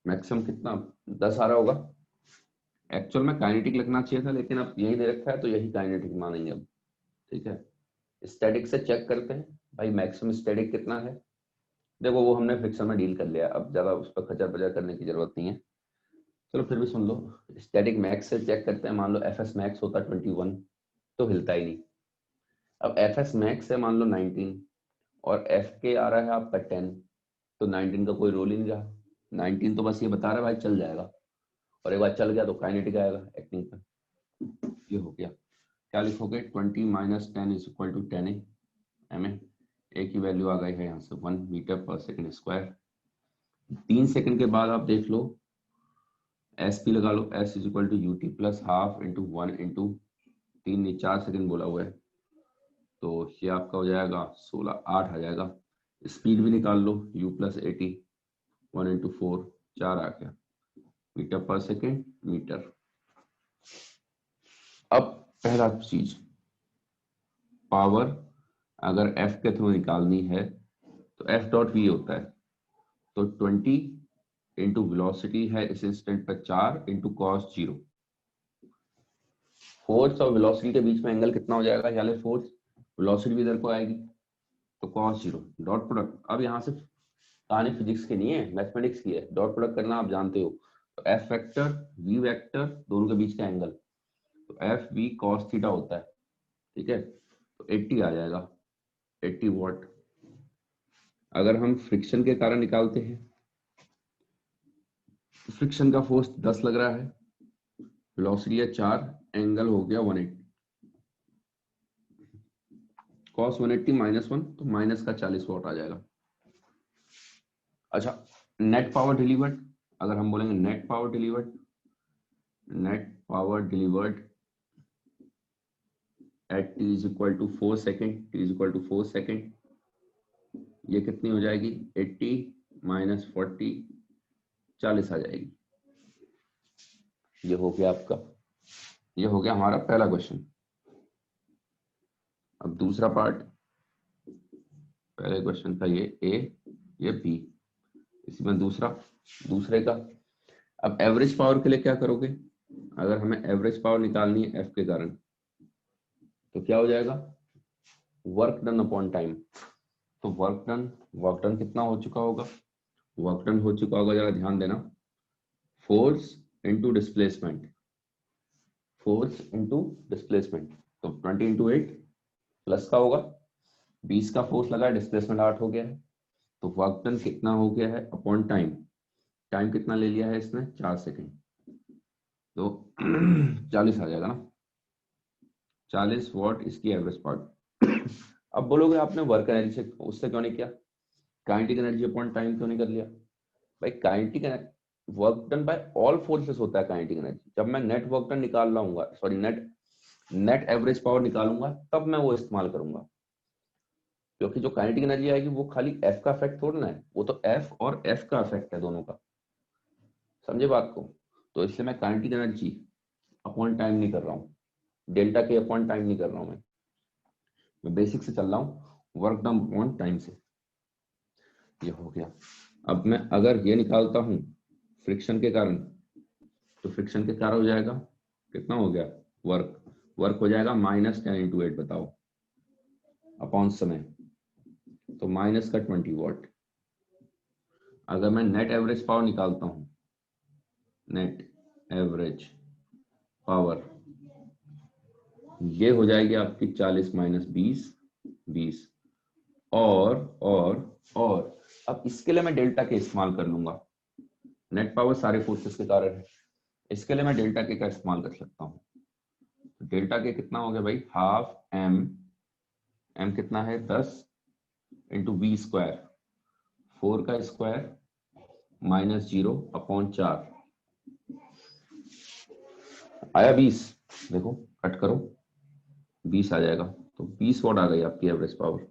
मैक्सिमम कितना 10 आ रहा होगा। एक्चुअल में काइनेटिक लगना चाहिए था, लेकिन अब यही दे रखा है तो यही काइनेटिक मानेंगे अब। ठीक है, स्टैटिक से चेक करते हैं भाई, मैक्सिमम स्टैटिक कितना है। देखो वो हमने फ्रिक्शन में डील कर लिया, अब ज्यादा उस पर खचर पचर करने की जरूरत नहीं है। चलो फिर भी सुन लो, स्टैटिक मैक्स से चेक करते हैं। मान लो एफ एस मैक्स होता 21, तो हिलता ही नहीं। अब एफ एस मैक्स है मान लो 19, और एफ के आ रहा है आपका 10, तो 19 का कोई रोल ही नहीं रहा। 19 तो बस ये बता रहा है भाई चल जाएगा, और एक बार चल गया तो काइनेटिक आएगा एक्टिंग पर। ये हो गया। क्या लिखोगे, 20 minus 10 is equal to 10 M A. A की वैल्यू आ गई है यहाँ से 1 मीटर पर सेकंड स्क्वायर। 3 सेकंड के बाद आप देख लो एस पी लगा लो, S is equal to U T plus half into 1 into 3 ने 4 सेकेंड बोला हुआ है, तो ये आपका हो जाएगा 16, 8 आ जाएगा। स्पीड भी निकाल लो, u प्लस 80, 1 इंटू 4, 4 आ गया मीटर पर सेकेंड मीटर। अब पहला चीज, पावर अगर f के थ्रू निकालनी है तो f डॉट v होता है, तो 20 इंटू वेलोसिटी है इस इंस्टेंट पर 4 इंटू कॉस 0। फोर्स और वेलोसिटी के बीच में एंगल कितना हो जाएगा, यानी फोर्स वेलोसिटी भी इधर को आएगी तो कॉस 0 डॉट प्रोडक्ट। अब यहाँ से कहानी फिजिक्स की नहीं है, मैथमेटिक्स की है, डॉट प्रोडक्ट करना आप जानते हो। तो एफ वेक्टर वी वेक्टर दोनों के बीच का एंगल, तो एफ वी कॉस थीटा होता है, ठीक है। तो 80 आ जाएगा, 80 वॉट। अगर हम फ्रिक्शन के कारण निकालते हैं, फ्रिक्शन का फोर्स 10 लग रहा है, वेलोसिटी है 4, एंगल हो गया 180, कॉस 180 माइनस 1, तो माइनस का 40 वॉट आ जाएगा। अच्छा, नेट पावर डिलीवर्ड, अगर हम बोलेंगे net power delivered, net power delivered at t is equal to 4 second, t is equal to 4 second, ये कितनी हो जाएगी, 80 माइनस 40, 40 आ जाएगी। ये हो गया आपका, ये हो गया हमारा पहला क्वेश्चन। अब दूसरा पार्ट, पहले क्वेश्चन का ये ए, ये बी, इसमें दूसरे का। अब एवरेज पावर के लिए क्या करोगे, अगर हमें एवरेज पावर निकालनी है एफ के कारण, तो क्या हो जाएगा, वर्क डन अपॉन टाइम। तो वर्क डन कितना हो चुका होगा, वर्क डन हो चुका होगा, जरा ध्यान देना, force into displacement, force into displacement, तो 20 इंटू 8 प्लस का होगा, 20 का फोर्स लगा, डिस्प्लेसमेंट 8 हो गया है, तो वर्क डन कितना हो गया है अपॉन टाइम, टाइम कितना ले लिया है इसने, 4 सेकेंड, तो 40 आ जाएगा ना, 40 वॉट इसकी एवरेज पावर। अब बोलोगे आपने वर्क एनर्जी से उससे क्यों नहीं किया, काइनेटिक एनर्जी अपॉन टाइम क्यों नहीं कर लिया। भाई kinetic work done bye all forces होता है काइनेटिक एनर्जी, जब मैं नेट वर्क डन निकाल लाऊंगा, सॉरी नेट एवरेज पावर निकालूंगा, तब मैं वो इस्तेमाल करूंगा, क्योंकि जो काइनेटिक एनर्जी आएगी वो खाली एफ का इफेक्ट थोड़ा ना है, वो तो एफ और एफ का इफेक्ट है दोनों का, समझे बात को। तो इसलिए मैं काइनेटिक एनर्जी अपॉन टाइम नहीं कर रहा हूँ, डेल्टा के अपॉन टाइम नहीं कर रहा हूँ, मैं बेसिक से चल रहा हूँ, वर्क डन अपॉन टाइम से। ये हो गया। अब मैं अगर ये निकालता हूँ फ्रिक्शन के कारण, तो फ्रिक्शन के कारण हो जाएगा, कितना हो गया वर्क हो जाएगा -10 इंटू 8, बताओ अपॉन समय, तो माइनस का 20 वॉट। अगर मैं नेट एवरेज पावर निकालता हूँ, नेट एवरेज पावर, ये हो जाएगी आपकी 40 माइनस 20, 20, और अब इसके लिए मैं डेल्टा के इस्तेमाल कर लूंगा, नेट पावर सारे फोर्सेस के कारण है, इसके लिए मैं डेल्टा के का इस्तेमाल कर सकता हूँ। डेल्टा के कितना हो गया भाई, हाफ एम, एम कितना है 10 इंटू वी स्क्वायर, 4 का स्क्वायर माइनस 0 अपॉन 4, आया 20, देखो कट करो 20 आ जाएगा, तो 20 वॉट आ गई आपकी एवरेज पावर,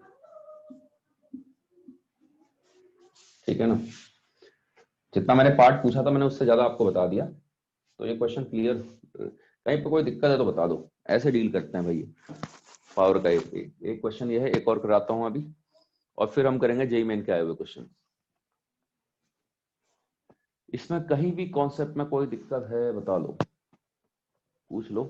ठीक है ना। जितना मैंने पार्ट पूछा था मैंने उससे ज्यादा आपको बता दिया, तो ये क्वेश्चन क्लियर, कहीं पे कोई दिक्कत है तो बता दो, ऐसे डील करते हैं भैया पावर का। एक क्वेश्चन ये है, एक और कराता हूं अभी, और फिर हम करेंगे जेई मेन के आए हुए क्वेश्चन। इसमें कहीं भी कॉन्सेप्ट में कोई दिक्कत है बता लो, पूछ लो।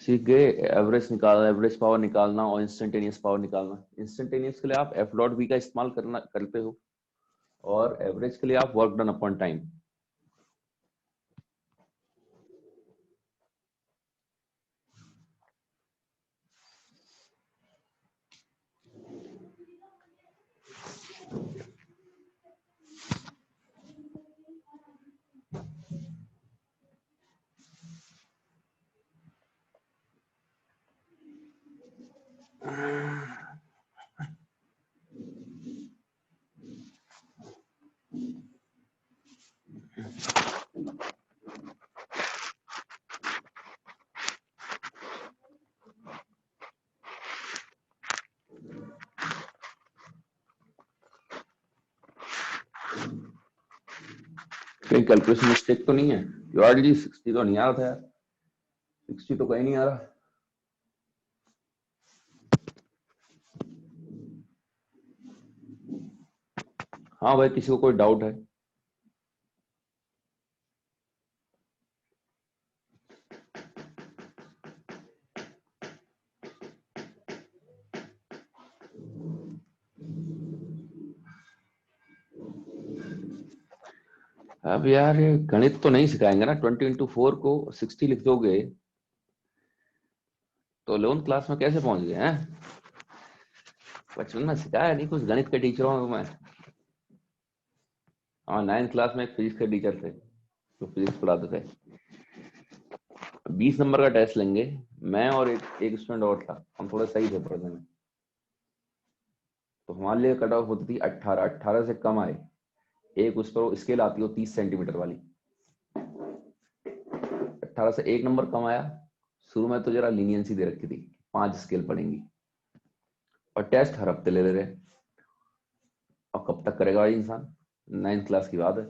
सीख गए एवरेज पावर निकालना और इंस्टेंटेनियस पावर निकालना। इंस्टेंटेनियस के लिए आप एफ डॉट बी का इस्तेमाल करते हो, और एवरेज के लिए आप वर्क डन अपॉन टाइम। कहीं कैलकुलेशन मिस्टेक तो नहीं है? युवराज जी 60 तो नहीं आ रहा था यार, 60 तो कहीं नहीं आ रहा। हाँ भाई, किसी को कोई डाउट है? अब यार ये गणित तो नहीं सिखाएंगे ना, 20 × 4 को 60 लिख दोगे तो 11th क्लास में कैसे पहुंच गए हैं? बचपन में सिखाया नहीं कुछ गणित के टीचरों को मैं। हाँ, 9th क्लास में एक फिजिक्स के टीचर थे जो फिजिक्स पढ़ाते थे। 20 नंबर का टेस्ट लेंगे, मैं और एक स्टूडेंट और था, हम थोड़े सही थे पढ़ने में, तो हमारे लिए कट ऑफ होती थी 18। 18 से कम आए, एक उस पर स्केल आती हो 30 सेंटीमीटर वाली, 18 से एक नंबर कम आया, शुरू में तो जरा लीनियंसी दे रखी थी, 5 स्केल पढ़ेंगी, और टेस्ट हर हफ्ते ले रहे। अब कब तक करेगा भाई इंसान? 9th क्लास की बात है,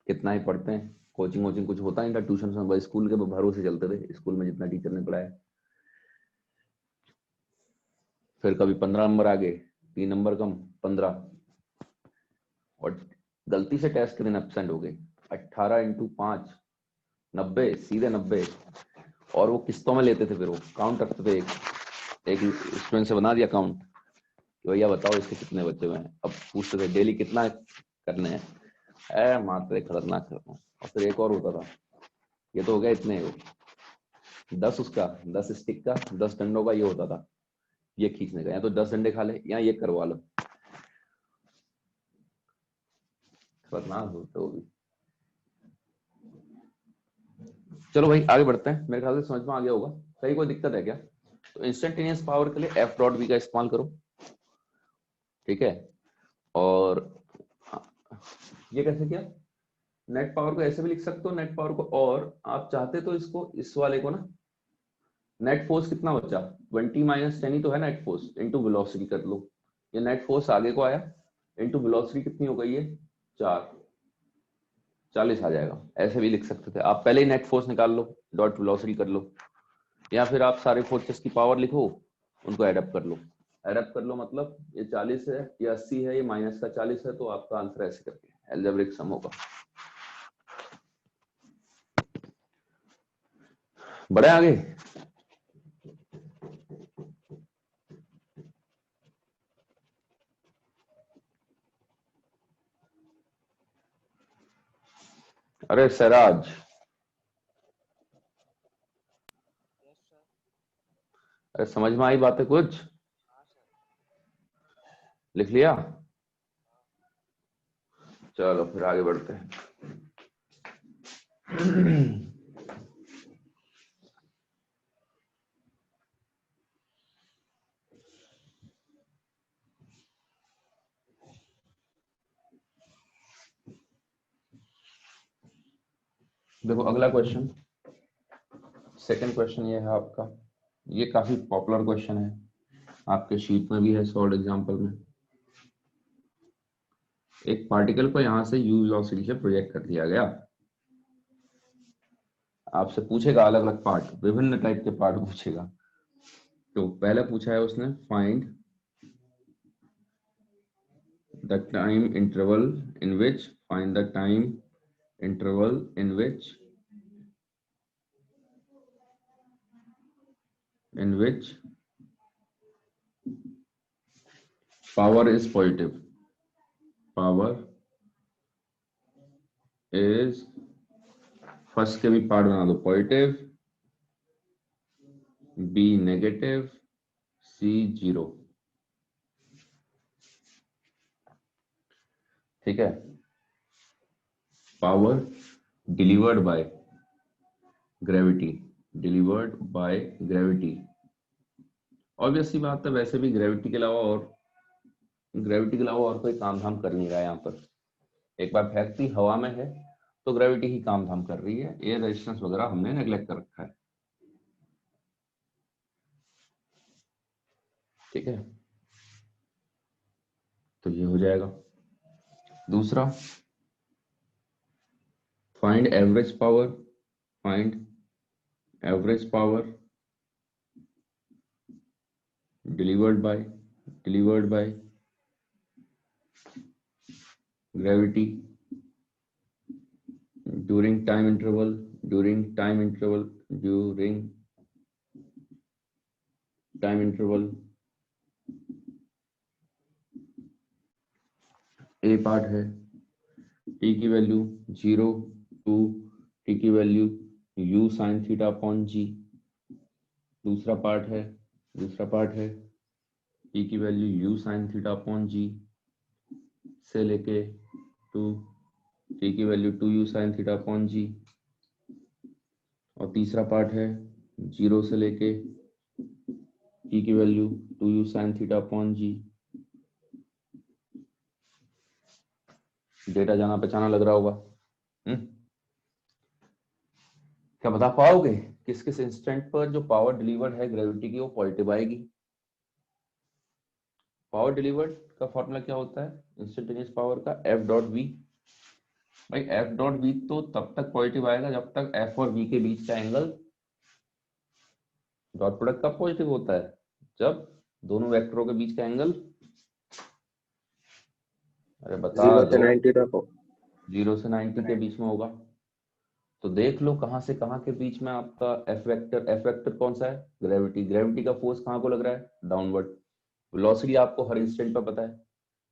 कितना ही पढ़ते हैं, कोचिंग वोचिंग कुछ होता नहीं था, ट्यूशन स्कूल के भरोसे चलते थे, स्कूल में जितना टीचर ने पढ़ाया। फिर कभी 15 नंबर आ गए, 3 नंबर कम, 15, और गलती से टेस्ट के दिन एब्सेंट हो गए। 18 × 5 90, सीधे 90। और वो किस्तों में लेते थे, फिर वो काउंट रखते थे, एक स्टूडेंट से बना दिया काउंट कि भैया बताओ इसके कितने बच्चे हुए हैं। अब पूछते थे डेली कितना करने हैं, मारते खतरनाक करता हूँ। और फिर एक और होता था, ये तो हो गया इतने, 10 उसका, 10 स्टिक का, 10 डंडों का ये होता था, ये खींचने का, या तो 10 डंडे खा ले या ये करवा लो, खतरनाक होते वो भी। चलो भाई आगे बढ़ते हैं, मेरे ख्याल से समझ में आ गया होगा। कहीं कोई दिक्कत है क्या? तो इंस्टेंटेनियस पावर के लिए एफ डॉट बी का इस्तेमाल करो, ठीक है। और ये कैसे किया? नेट पावर को ऐसे भी लिख सकते हो, नेट पावर को, और आप चाहते तो इसको, इस वाले को ना, नेट फोर्स कितना बचा, 20 - 10 ही तो है नेट फोर्स, इनटू वेलोसिटी कर लो। ये नेट फोर्स आगे को आया, इनटू वेलोसिटी कितनी हो गई है, 4, 40 आ जाएगा। ऐसे भी लिख सकते थे आप, पहले ही नेट फोर्स निकाल लो, डॉट वेलोसिटी कर लो, या फिर आप सारे फोर्सेस की पावर लिखो, उनको एडअप कर लो। एडअप कर लो मतलब ये 40 है, ये 80 है, ये माइनस का 40 है, तो आपका आंसर ऐसे करके अलजेब्रिक सम होगा। बढ़े आगे। अरे सराज, अरे समझ में आई बातें कुछ? लिख लिया? चलो फिर आगे बढ़ते हैं। देखो अगला क्वेश्चन, सेकंड क्वेश्चन ये है आपका, ये काफी पॉपुलर क्वेश्चन है, आपके शीट में भी है, सॉल्व एग्जांपल में। एक पार्टिकल को यहां से यू वेलोसिटी से प्रोजेक्ट कर दिया गया, आपसे पूछेगा अलग अलग पार्ट, विभिन्न टाइप के पार्ट पूछेगा। तो पहले पूछा है उसने, find the time interval in which, find the time interval in which power is positive, power is, first के भी पार्ट बना दो, पॉजिटिव, बी नेगेटिव, सी 0, ठीक है। Power delivered by gravity, delivered by gravity, obvious सी बात है, वैसे भी ग्रेविटी के अलावा और कोई काम धाम कर नहीं रहा है यहाँ पर। एक बार फेंकती हवा में है, तो ग्रेविटी ही काम धाम कर रही है, एयर रेजिस्टेंस वगैरह हमने नेग्लेक्ट कर रखा है। ठीक है, तो ये हो जाएगा। दूसरा, find average power, find average power delivered by gravity during time interval A part है टी की वैल्यू 0 टू टी की वैल्यू u sin theta upon G. दूसरा पार्ट है टी की वैल्यू u sin theta upon G से लेके टू टी की वैल्यू 2u sin थीटा अपॉन जी। और तीसरा पार्ट है 0 से लेके टी की वैल्यू 2u sin theta upon G. Data जाना पहचाना लग रहा होगा। क्या बता पाओगे किस किस इंस्टेंट पर जो पावर डिलीवर्ड है ग्रेविटी की वो पॉजिटिव आएगी? पावर डिलीवर्ड का फॉर्मूला क्या होता है इंस्टेंटेनियस पावर का? F dot V. भाई एफ डॉट वी तो तब तक पॉजिटिव आएगा जब तक एफ और वी के बीच का एंगल डॉट प्रोडक्ट का पॉजिटिव होता है, जब दोनों वेक्टरों के बीच का एंगल, अरे बता 0 से दो, 90 तक हो। 0 से 90 के बीच में होगा। तो देख लो कहां से कहां के बीच में आपका एफ वेक्टर कौन सा है? ग्रेविटी का फोर्स कहां को लग रहा है? डाउनवर्ड। वेलोसिटी आपको हर इंस्टेंट पर पता है,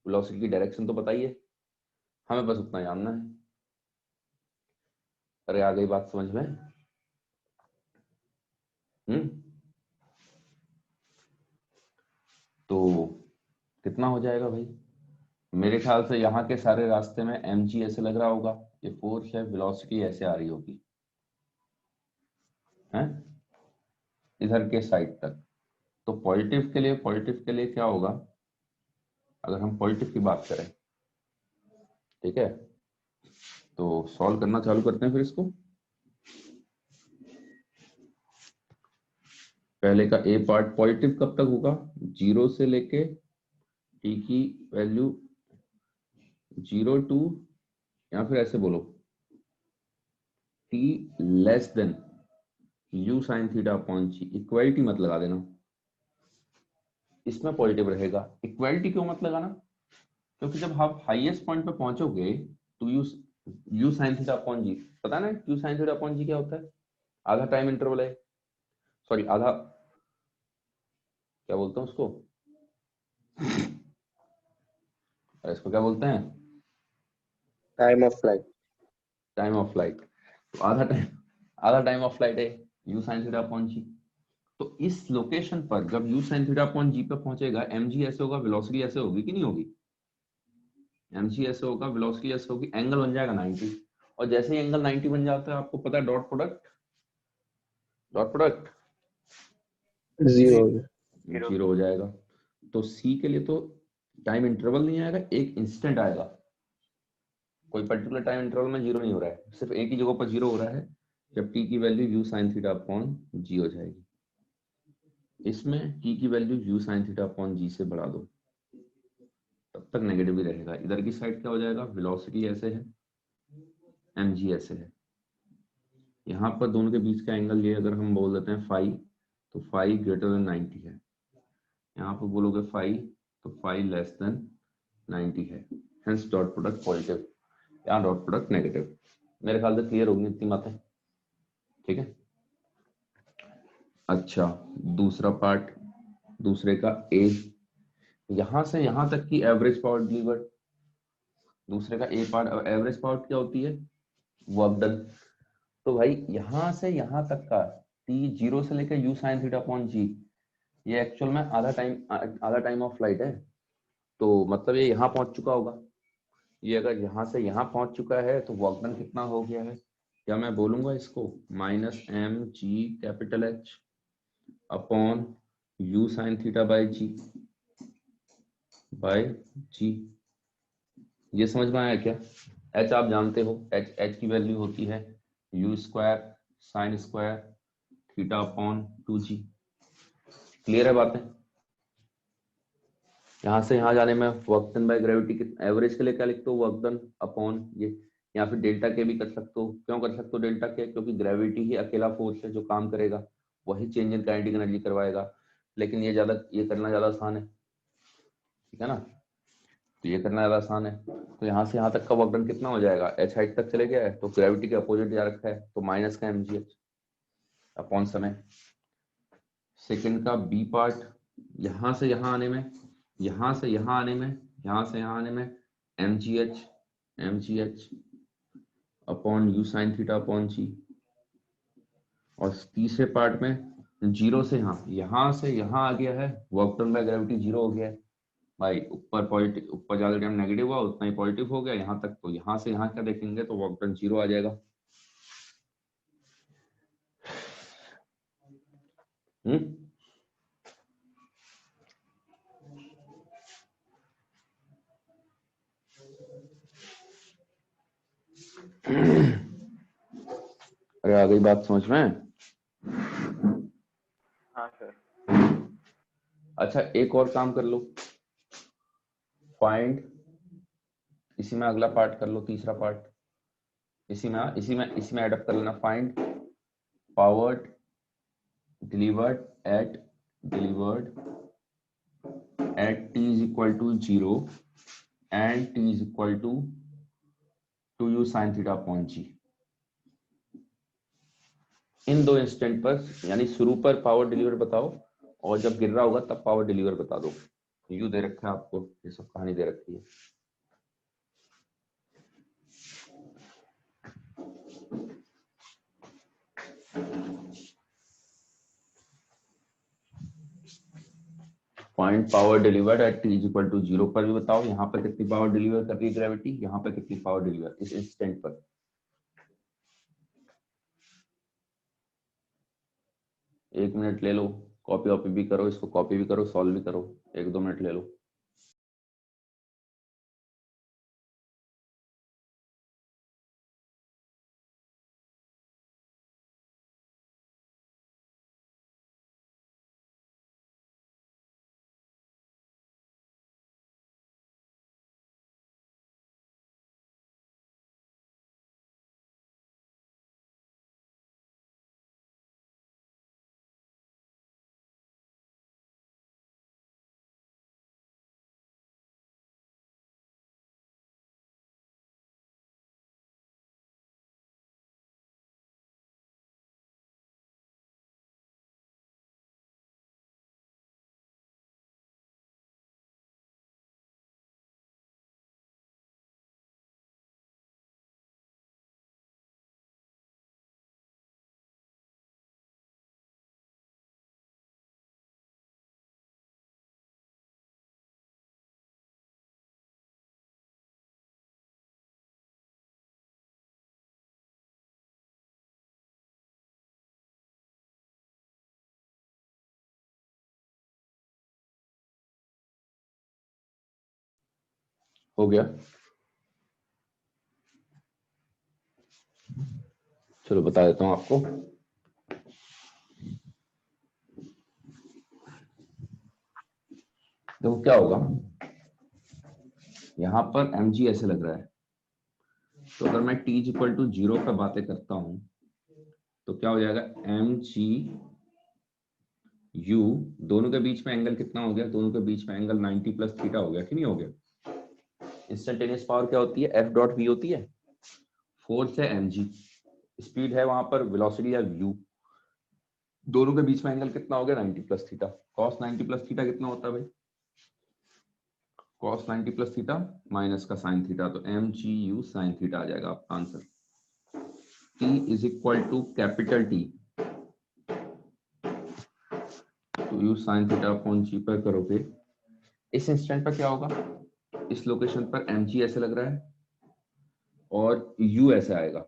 वेलोसिटी की डायरेक्शन तो पता ही है, हमें बस उतना जानना है। अरे आ गई बात समझ में? तो कितना हो जाएगा भाई? मेरे ख्याल से यहाँ के सारे रास्ते में mg ऐसे लग रहा होगा, ये फोर्स है, वेलोसिटी ऐसे आ रही होगी हैं इधर के साइड तक। तो पॉजिटिव के लिए क्या होगा अगर हम पॉजिटिव की बात करें? ठीक है, तो सॉल्व करना चालू करते हैं फिर इसको। पहले का ए पार्ट पॉजिटिव कब तक होगा? 0 से लेके टी की वैल्यू 0 टू, या फिर ऐसे बोलो t less than u sin theta upon G. Equality मत लगा देना, इसमें पॉजिटिव रहेगा। इक्वालिटी क्यों मत लगाना? क्योंकि जब आप हाईएस्ट पॉइंट पे पहुंचोगे तो u sin थीटा अपॉन जी, पता ना u sin थीटा अपॉन जी क्या होता है? आधा टाइम इंटरवल है, सॉरी आधा, क्या बोलते हैं उसको, इसको क्या बोलते हैं? Time of flight. Time of flight. तो आधा टाइम ऑफ फ्लाइट है u sin थीटा अपॉन जी। तो इस लोकेशन पर जब u sin थीटा अपॉन जी पे पहुंचेगा mg ऐसे होगा, वेलोसिटी ऐसे होगी कि नहीं होगी? mg ऐसे होगा, वेलोसिटी ऐसे होगी, एंगल बन जाएगा 90। और जैसे ही एंगल 90 बन जाता है आपको पता है डॉट प्रोडक्ट 0 हो जाएगा। तो c के लिए तो टाइम इंटरवल नहीं आएगा, एक इंस्टेंट आएगा, कोई पर्टिकुलर टाइम इंटरवल में 0 नहीं हो रहा है, सिर्फ एक ही जगह पर 0 हो रहा है जब t की वैल्यू u sin theta upon g हो जाएगी। इसमें t की वैल्यू u sin theta upon g से बढ़ा दो, तब तक नेगेटिव ही रहेगा। इधर की साइड क्या हो जाएगा? वेलोसिटी ऐसे है, mg ऐसे है, यहाँ पर दोनों के बीच का एंगल ये अगर हम बोल देते हैं फाई, तो फाई ग्रेटर देन 90 है। यहाँ पर बोलोगे फाई, तो फाई लेस देन 90 है, हेंस डॉट प्रोडक्ट पॉजिटिव, यहाँ डॉट प्रोडक्ट नेगेटिव। मेरे ख्याल से क्लियर होगी इतनी बातें, ठीक है। अच्छा, दूसरा पार्ट, दूसरे का ए, यहां से यहां तक की एवरेज पावर डिलीवर्ड। दूसरे का ए पार्ट एवरेज पावर क्या होती है? Work done. तो भाई यहां से यहां तक का t 0 से लेकर u sin theta upon g, ये एक्चुअल में आधा टाइम ऑफ फ्लाइट है। तो मतलब ये यहाँ पहुंच चुका होगा, ये अगर यहाँ से यहाँ पहुंच चुका है तो वर्क डन कितना हो गया है? क्या मैं बोलूंगा इसको -mg upon u sin theta by g। ये समझ में आया क्या? एच आप जानते हो, एच की वैल्यू होती है you square sine square theta upon 2g। Clear है बातें? यहां से यहां जाने में वर्क डन बाय ग्रेविटी कितना, एवरेज के लिए क्या लिखते हो, वर्क डन अपॉन ये, या फिर डेल्टा के भी कर सकते हो। क्यों कर सकते हो डेल्टा के? क्योंकि ग्रेविटी ही अकेला फोर्स है जो काम करेगा, वही चेंज इन काइनेटिक एनर्जी करवाएगा। लेकिन ये ज्यादा, ये करना ज्यादा आसान है, ठीक है ना, तो ये करना ज्यादा आसान है। तो यहाँ से यहाँ तक का वर्क डन कितना हो जाएगा, एच हाइट तक चले गया है तो ग्रेविटी के अपोजिट जा रखा है, तो माइनस का mgh अपॉन समय। सेकंड का बी पार्ट, यहां से यहां आने में, यहां से यहां आने में, यहां से यहां आने में mgh upon u sine theta upon जी। और तीसरे पार्ट में जीरो से यहां से यहां आ गया है, work done by gravity zero हो गया है भाई। ऊपर पॉजिटिव, ऊपर ज्यादा टाइम नेगेटिव हुआ उतना ही पॉजिटिव हो गया यहाँ तक, तो यहाँ से यहाँ क्या देखेंगे तो वर्क डन जीरो आ जाएगा। अरे आ गई बात समझ में? हाँ सर। अच्छा एक और काम कर लो, फाइंड, इसी में अगला पार्ट कर लो, तीसरा पार्ट इसी में एडअप कर लेना। Find power delivered at t is equal to 0 and t is equal to 2u sin theta upon g। इन दो इंस्टेंट पर, यानी शुरू पर पावर डिलीवर बताओ और जब गिर रहा होगा तब पावर डिलीवर बता दो। यू दे रखा है आपको, ये सब कहानी दे रखी है। Find power delivered at t is equal to 0 पर भी बताओ यहाँ पर कितनी पावर डिलीवर कर रही है ग्रेविटी, यहाँ पर कितनी पावर डिलीवर इस इंस्टेंट पर। एक मिनट ले लो, कॉपी वॉपी भी करो, इसको कॉपी भी करो, सॉल्व भी करो, 1-2 मिनट ले लो। हो गया, चलो बता देता हूं आपको। देखो क्या होगा, यहाँ पर mg ऐसे लग रहा है, तो अगर मैं t इक्वल टू 0 पर बातें करता हूं तो क्या हो जाएगा, mg u, दोनों के बीच में एंगल कितना हो गया, दोनों के बीच में एंगल 90 प्लस थीटा हो गया कि नहीं हो गया। इंस्टेंटेनियस पावर क्या होती है, एफ डॉट वी होती है, फोर्स है mg, स्पीड है वहां पर वेलोसिटी है u, दोनों के बीच में एंगल कितना हो गया 90 plus theta. Cos 90 plus theta कितना होता है भाई, कॉस 90 प्लस थीटा माइनस का साइन थीटा, तो mg u साइन थीटा आ जाएगा आपका answer. t is equal to capital T तो u sine theta upon g पर करोगे, इस इंस्टेंट पर क्या होगा, इस लोकेशन पर mg ऐसे लग रहा है और u ऐसे आएगा,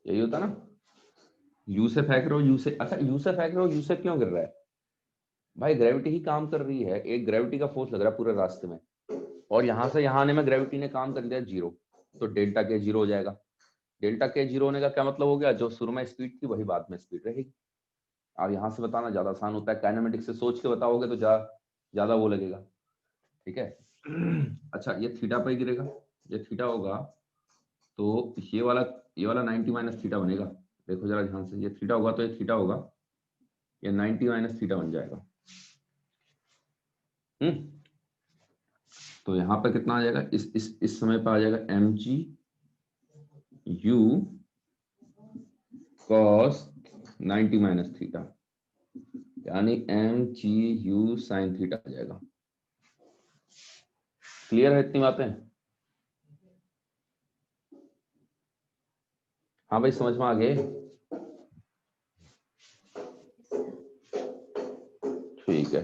यही होता ना, u से फेंक रहे हो, u से, अच्छा u से फेंक रहे हो, u से क्यों गिर रहा है भाई, ग्रेविटी ही काम कर रही है, एक ग्रेविटी का फोर्स लग रहा है पूरे रास्ते में, और यहां से यहां आने में ग्रेविटी ने काम कर दिया 0, तो डेल्टा के 0 हो जाएगा। डेल्टा के 0 होने का क्या मतलब हो गया, जो शुरू में स्पीड थी वही बाद में स्पीड रहेगी। अब यहाँ से बताना ज्यादा आसान होता है, काइनेमेटिक्स से सोच के बताओगे तो ज्यादा वो लगेगा, ठीक है। अच्छा, ये थीटा पे गिरेगा, ये थीटा होगा तो ये वाला 90 माइनस थीटा बनेगा। देखो जरा ध्यान से, ये थीटा होगा तो ये थीटा होगा, ये 90 माइनस थीटा बन जाएगा। तो यहाँ पे कितना आ जाएगा, इस समय पे आ जाएगा mg u cos 90 minus theta, यानी mg u sin थीटा आ जाएगा। क्लियर है इतनी बातें? हाँ भाई, समझ में आ गए? ठीक है,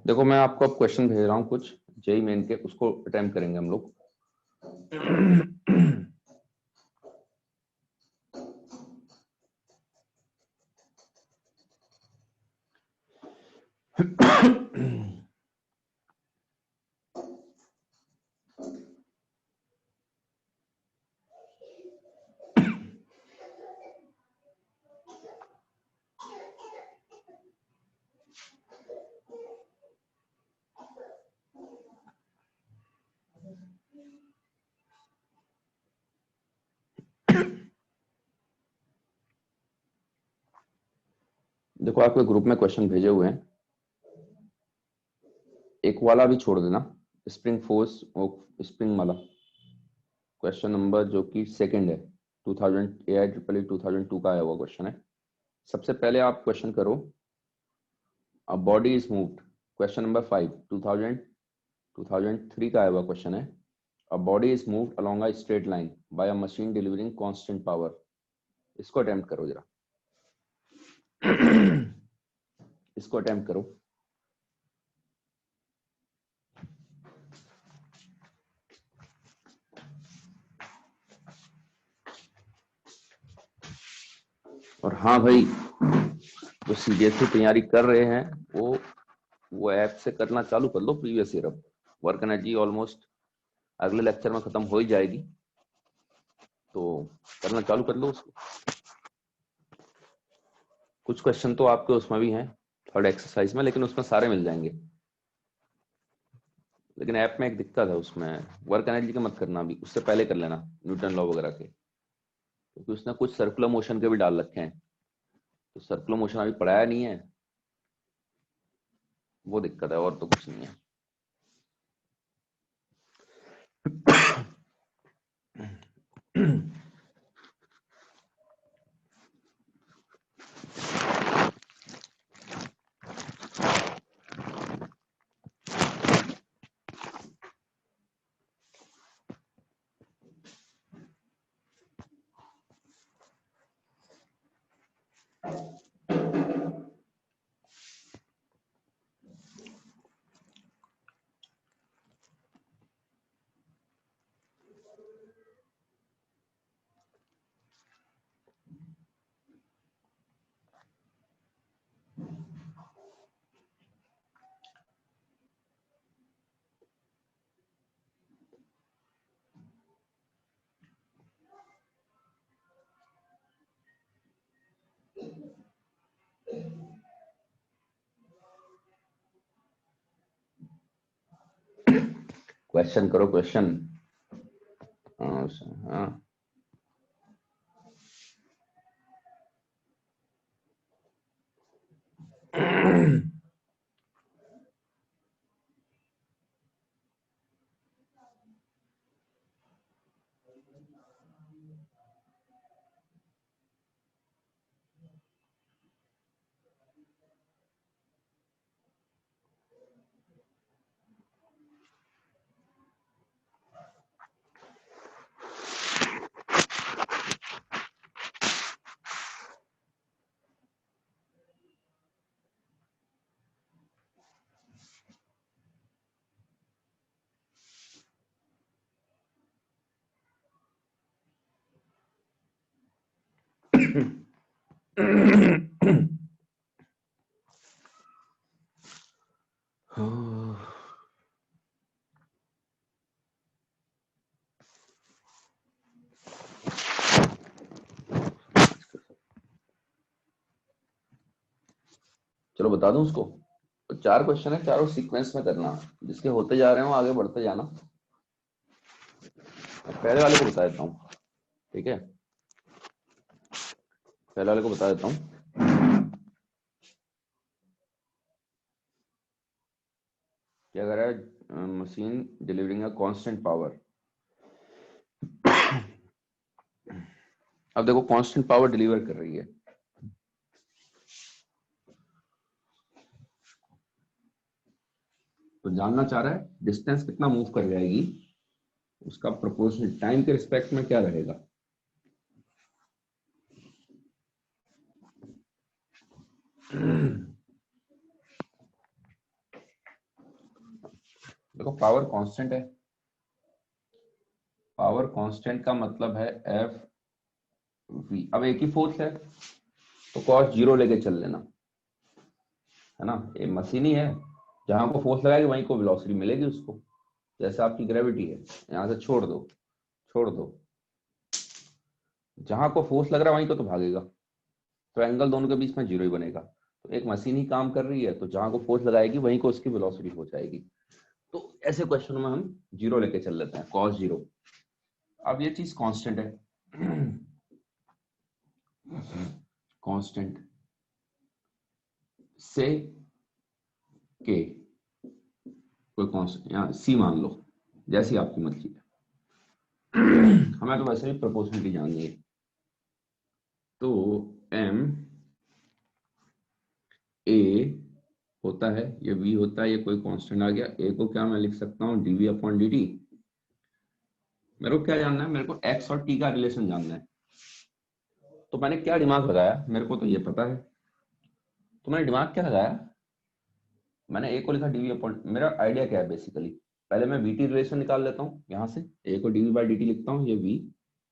देखो मैं आपको अब क्वेश्चन भेज रहा हूँ कुछ जेई मेन के, उसको अटेम्प्ट करेंगे हम लोग। देखो आपके ग्रुप में क्वेश्चन भेजे हुए हैं, एक वाला भी छोड़ देना, स्प्रिंग फोर्स और स्प्रिंग वाला क्वेश्चन नंबर जो कि सेकंड है, 2000 AIEEE 2002 का आया हुआ क्वेश्चन है। सबसे पहले आप क्वेश्चन करो, a body is moved, question number 5 2003 का आया हुआ क्वेश्चन है। A body is moved along a straight line by a machine delivering constant power. इसको अटेम्प्ट करो जरा। इसको अटेम्प्ट करो। और हाँ भाई, जो सीरियसली तैयारी कर रहे हैं वो ऐप से करना चालू कर लो प्रीवियस ईयर। अब वर्क एनर्जी ऑलमोस्ट अगले लेक्चर में खत्म हो ही जाएगी, तो करना चालू कर लो उसको। कुछ क्वेश्चन तो आपके उसमें भी हैं थर्ड एक्सरसाइज में, लेकिन उसमें सारे मिल जाएंगे। लेकिन ऐप में एक दिक्कत है, उसमें वर्क एनर्जी का मत करना, अभी उससे पहले कर लेना न्यूटन लॉ वगैरह के, क्योंकि उसने कुछ सर्कुलर मोशन के भी डाल रखे हैं, तो सर्कुलर मोशन अभी पढ़ाया नहीं है, वो दिक्कत है, और तो कुछ नहीं है। क्वेश्चन करो क्वेश्चन। हाँ चलो बता दूं उसको। तो 4 क्वेश्चन है, चारों सीक्वेंस में करना, जिसके होते जा रहे हो आगे बढ़ते जाना। पहले वाले को बता देता हूँ, ठीक है। पहले वाले को बता देता हूँ। क्या कर रहा है, machine delivering a constant power. अब देखो कांस्टेंट पावर डिलीवर कर रही है, तो जानना चाह रहा है डिस्टेंस कितना मूव कर जाएगी, उसका प्रोपोर्शनल टाइम के रिस्पेक्ट में क्या रहेगा। देखो पावर कांस्टेंट है, पावर कांस्टेंट का मतलब है एफ वी। अब एक ही फोर्स है तो कॉस 0 लेके चल लेना, है ना। ये मशीन ही है, जहां को फोर्स लगाएगी वहीं को वेलोसिटी मिलेगी उसको। जैसे आपकी ग्रेविटी है, यहां से छोड़ दो, छोड़ दो, जहां को फोर्स लग रहा है वहीं को तो भागेगा, तो एंगल दोनों के बीच में 0 ही बनेगा। तो एक मशीन ही काम कर रही है, तो जहां को फोर्स लगाएगी वहीं को उसकी वेलोसिटी हो जाएगी। तो ऐसे क्वेश्चन में हम 0 लेके चल लेते हैं, कॉस 0। अब ये चीज कांस्टेंट है, कांस्टेंट से के कोई कांस्टेंट यहाँ सी मान लो, जैसी आपकी मर्जी है। हमें तो वैसे भी प्रोपोर्शनलिटी जाननी है, तो एम ए होता है, ये वी होता है, ये कोई कांस्टेंट आ गया। ए को क्या मैं लिख सकता हूँ, डीवी अपॉन डी टी। मेरे को क्या जानना है, मेरे को एक्स और टी का रिलेशन जानना है। तो मैंने क्या दिमाग लगाया, मेरे को तो ये पता है, तो मैंने दिमाग क्या लगाया, मैंने ए को लिखा डीवी अपॉन, मेरा आइडिया क्या है बेसिकली, पहले मैं वी टी रिलेशन निकाल लेता हूँ, यहाँ से ए को डीवी बाई डी टी लिखता हूँ, ये वी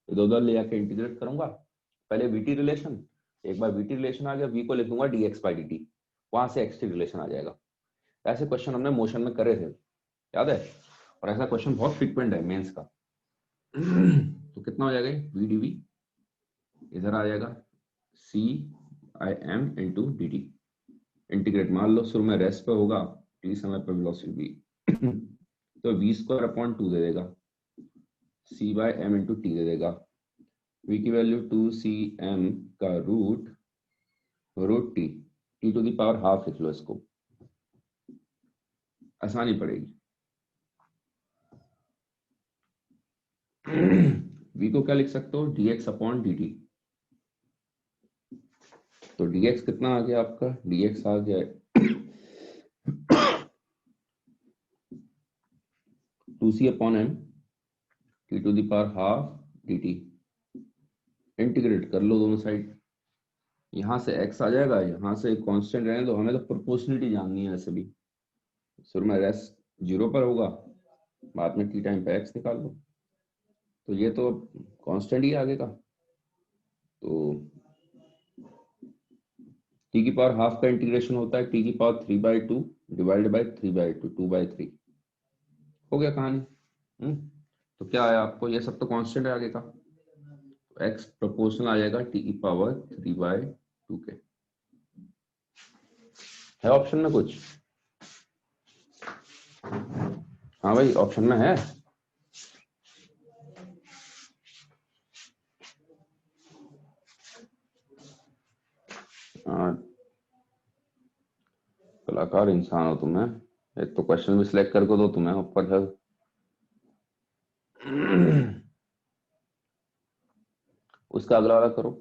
इधर उधर ले आके इंटीग्रेट करूंगा। पहले वी टी रिलेशन, एक बार वी टी रिलेशन आ गया, वी को लिखूंगा D x by D T, वहां से एक्स टी रिलेशन आ जाएगा। ऐसे क्वेश्चन हमने मोशन में करे थे, याद है। और ऐसा क्वेश्चन बहुत फ्रिक्वेंट है मेंस का। तो कितना हो जाएगा, वी डी वी इधर आ जाएगा, c i m into d t, integrate मान लो शुरू में रेस्ट पे होगा, टी समय पर वेलोसिटी तो वी स्क्वायर अपॉन 2 दे देगा, C by M into T दे देगा। वी की वैल्यू 2cm का root root T, T to the power half लिख लो इसको, आसानी पड़ेगी। v को क्या लिख सकते हो, dx अपॉन dt। तो dx कितना आ गया आपका, dx आ गया 2c upon m T to the power half dt। Integrate कर लो दोनों साइड, यहां से x आ जाएगा, यहां से कांस्टेंट रहने दो, हमें तो प्रोपोर्शनलिटी जाननी है वैसे भी। शुरू में रेस्ट 0 पर होगा, बाद में t टाइम पे x निकाल लो, तो ये तो कांस्टेंट ही आगे का। तो t की पावर हाफ का इंटीग्रेशन होता है t की पावर 3/2 डिवाइडेड बाय 3/2, 2/3 हो गया कहानी। तो क्या आया आपको, ये सब तो कांस्टेंट है आगे का, तो x प्रोपोर्शनल आ जाएगा t की पावर 3/2 के। है ऑप्शन में कुछ, हाँ भाई ऑप्शन में है। हाँ, कलाकार इंसान हो तुम्हें, एक तो क्वेश्चन भी सिलेक्ट करके दो तुम्हें, ऊपर है। उसका अगला वाला करो।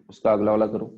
उसका अगला वाला करो।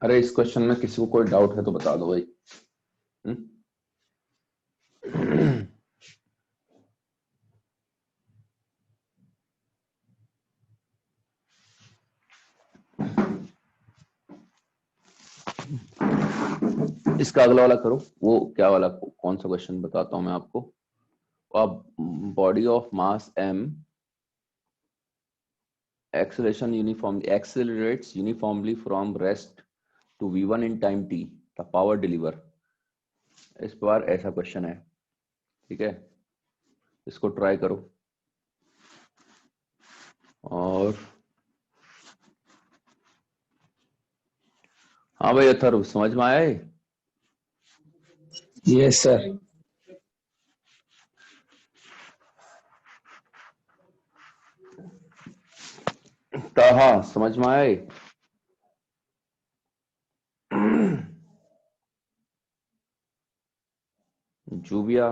अरे इस क्वेश्चन में किसी को कोई डाउट है तो बता दो भाई। इसका अगला वाला करो, वो क्या वाला, कौन सा क्वेश्चन बताता हूं मैं आपको। अब body of mass m accelerates uniformly from rest to v1 in time t, the power deliver। इस बार ऐसा क्वेश्चन है, ठीक है, इसको ट्राई करो। और हाँ भाई अथर्व, समझ में आया है? Yes, sir. हाँ समझ में आया है? जूबिया,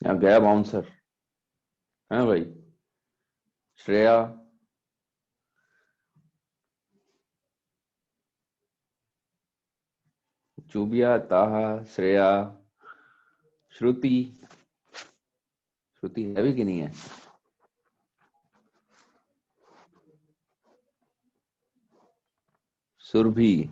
यहाँ गया बाउंसर है भाई। श्रेया, जूबिया, ताहा, श्रेया, श्रुति। श्रुति है भी कि नहीं है? सुरभि,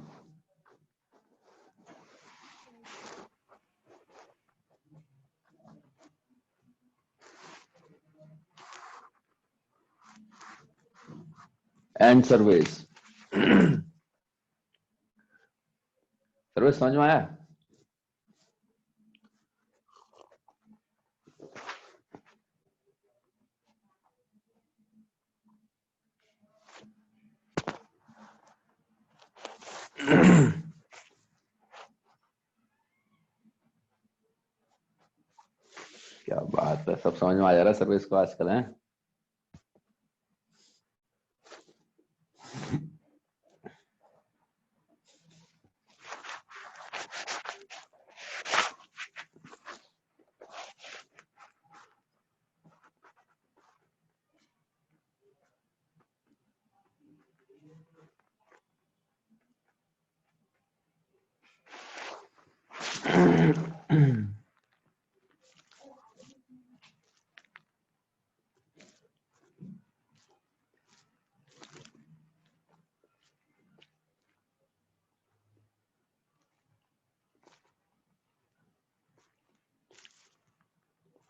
एंड सर्वेश। सर्वेश समझ में आया? क्या बात है, सब समझ में आ जा रहा है सर्वेश को आजकल है।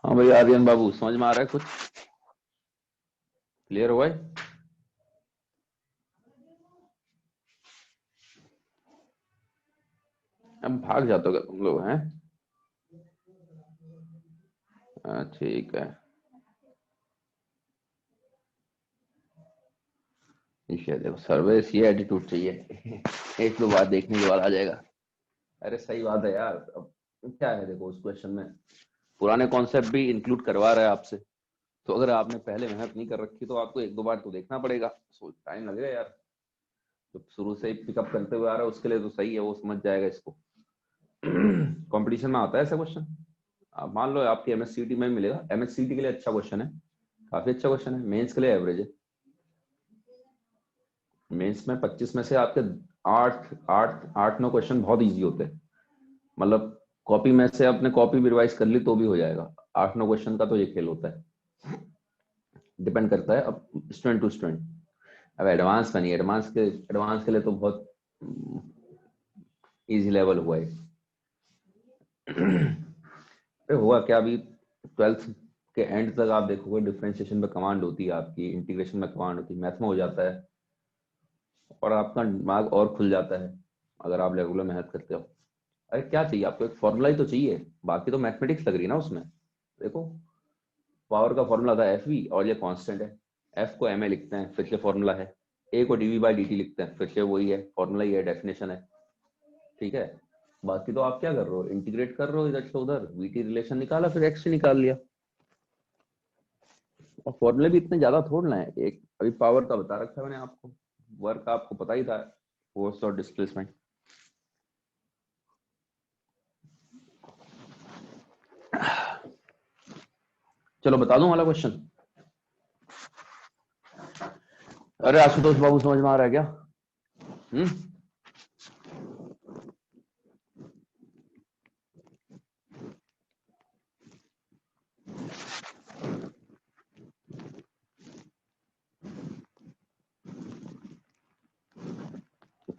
हाँ भाई आर्यन बाबू, समझ में आ रहा है कुछ? क्लियर हुआ है? अब भाग जाते हो क्या तुम लोग हैं? ठीक है, ठीक है। देखो सर्वेश, ये एटीट्यूड चाहिए। एक दो बार देखने के बाद आ जाएगा। अरे सही बात है यार। अब क्या है, देखो उस क्वेश्चन में पुराने कॉन्सेप्ट भी इंक्लूड करवा रहा है आपसे, तो अगर आपने पहले मेहनत नहीं कर रखी तो आपको एक दो बार तो देखना पड़ेगा। सो टाइम लगेगा यार। तो शुरू से ही पिकअप करते हुए आ रहा है उसके लिए तो सही है, वो समझ जाएगा इसको। कंपटीशन में आता है ऐसा क्वेश्चन। आप मान लो आपकी एमएससीटी में मिलेगा, एमएससीटी के लिए अच्छा क्वेश्चन है, काफी अच्छा क्वेश्चन है। मेंस के लिए एवरेज है। मेंस में 25 में से आपके 8 9 क्वेश्चन बहुत इजी होते हैं। मतलब कॉपी में से अपने कॉपी भी रिवाइज कर ली तो भी हो जाएगा। 8 9 क्वेश्चन का तो ये खेल होता है। डिपेंड करता है अब स्टूडेंट टू स्टूडेंट। अब एडवांस में नहीं, एडवांस के लिए तो बहुत इजी लेवल हुआ है। अरे हुआ क्या, अभी 12th के एंड तक आप देखोगे डिफरेंशिएशन में कमांड होती है आपकी, इंटीग्रेशन में कमांड होती है, मैथ में हो जाता है और आपका दिमाग और खुल जाता है अगर आप रेगुलर मेहनत करते हो। अरे क्या चाहिए आपको, एक फॉर्मूला ही तो चाहिए, बाकी तो मैथमेटिक्स लग रही है ना उसमें। देखो पावर का फॉर्मूला था एफ वी और ये कांस्टेंट है। एफ को एम ए लिखते हैं, फिर से फॉर्मूला है। ए को डीवी बाई डी टी लिखते हैं, फिर से वही है, फॉर्मूला ही है, डेफिनेशन है। ठीक है, बाकी तो आप क्या कर रहे हो, इंटीग्रेट कर रहे हो इधर से उधर, वीटी रिलेशन निकाला फिर एक्स निकाल लिया। और फॉर्मूले भी इतने ज्यादा थोड़ ना है। एक अभी पावर का बता रखा है मैंने आपको, वर्क आपको पता ही था, फोर्स और डिस्प्लेसमेंट। चलो बता दूं वाला क्वेश्चन। अरे आशुतोष बाबू समझ में आ रहा है क्या?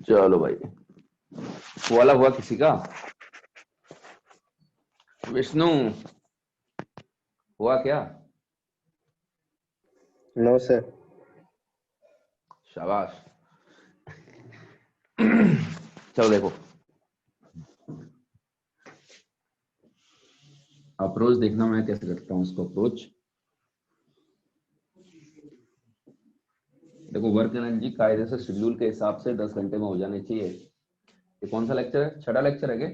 चलो भाई, वो वाला हुआ किसी का? विष्णु हुआ क्या? No, sir. शाबाश। चलो देखो, अप्रोच देखना मैं कैसे करता हूँ इसको। अप्रोच देखो, वर्क एनर्जी कायदे से शेड्यूल के हिसाब से 10 घंटे में हो जानी चाहिए। ये कौन सा लेक्चर है? छठा लेक्चर है क्या?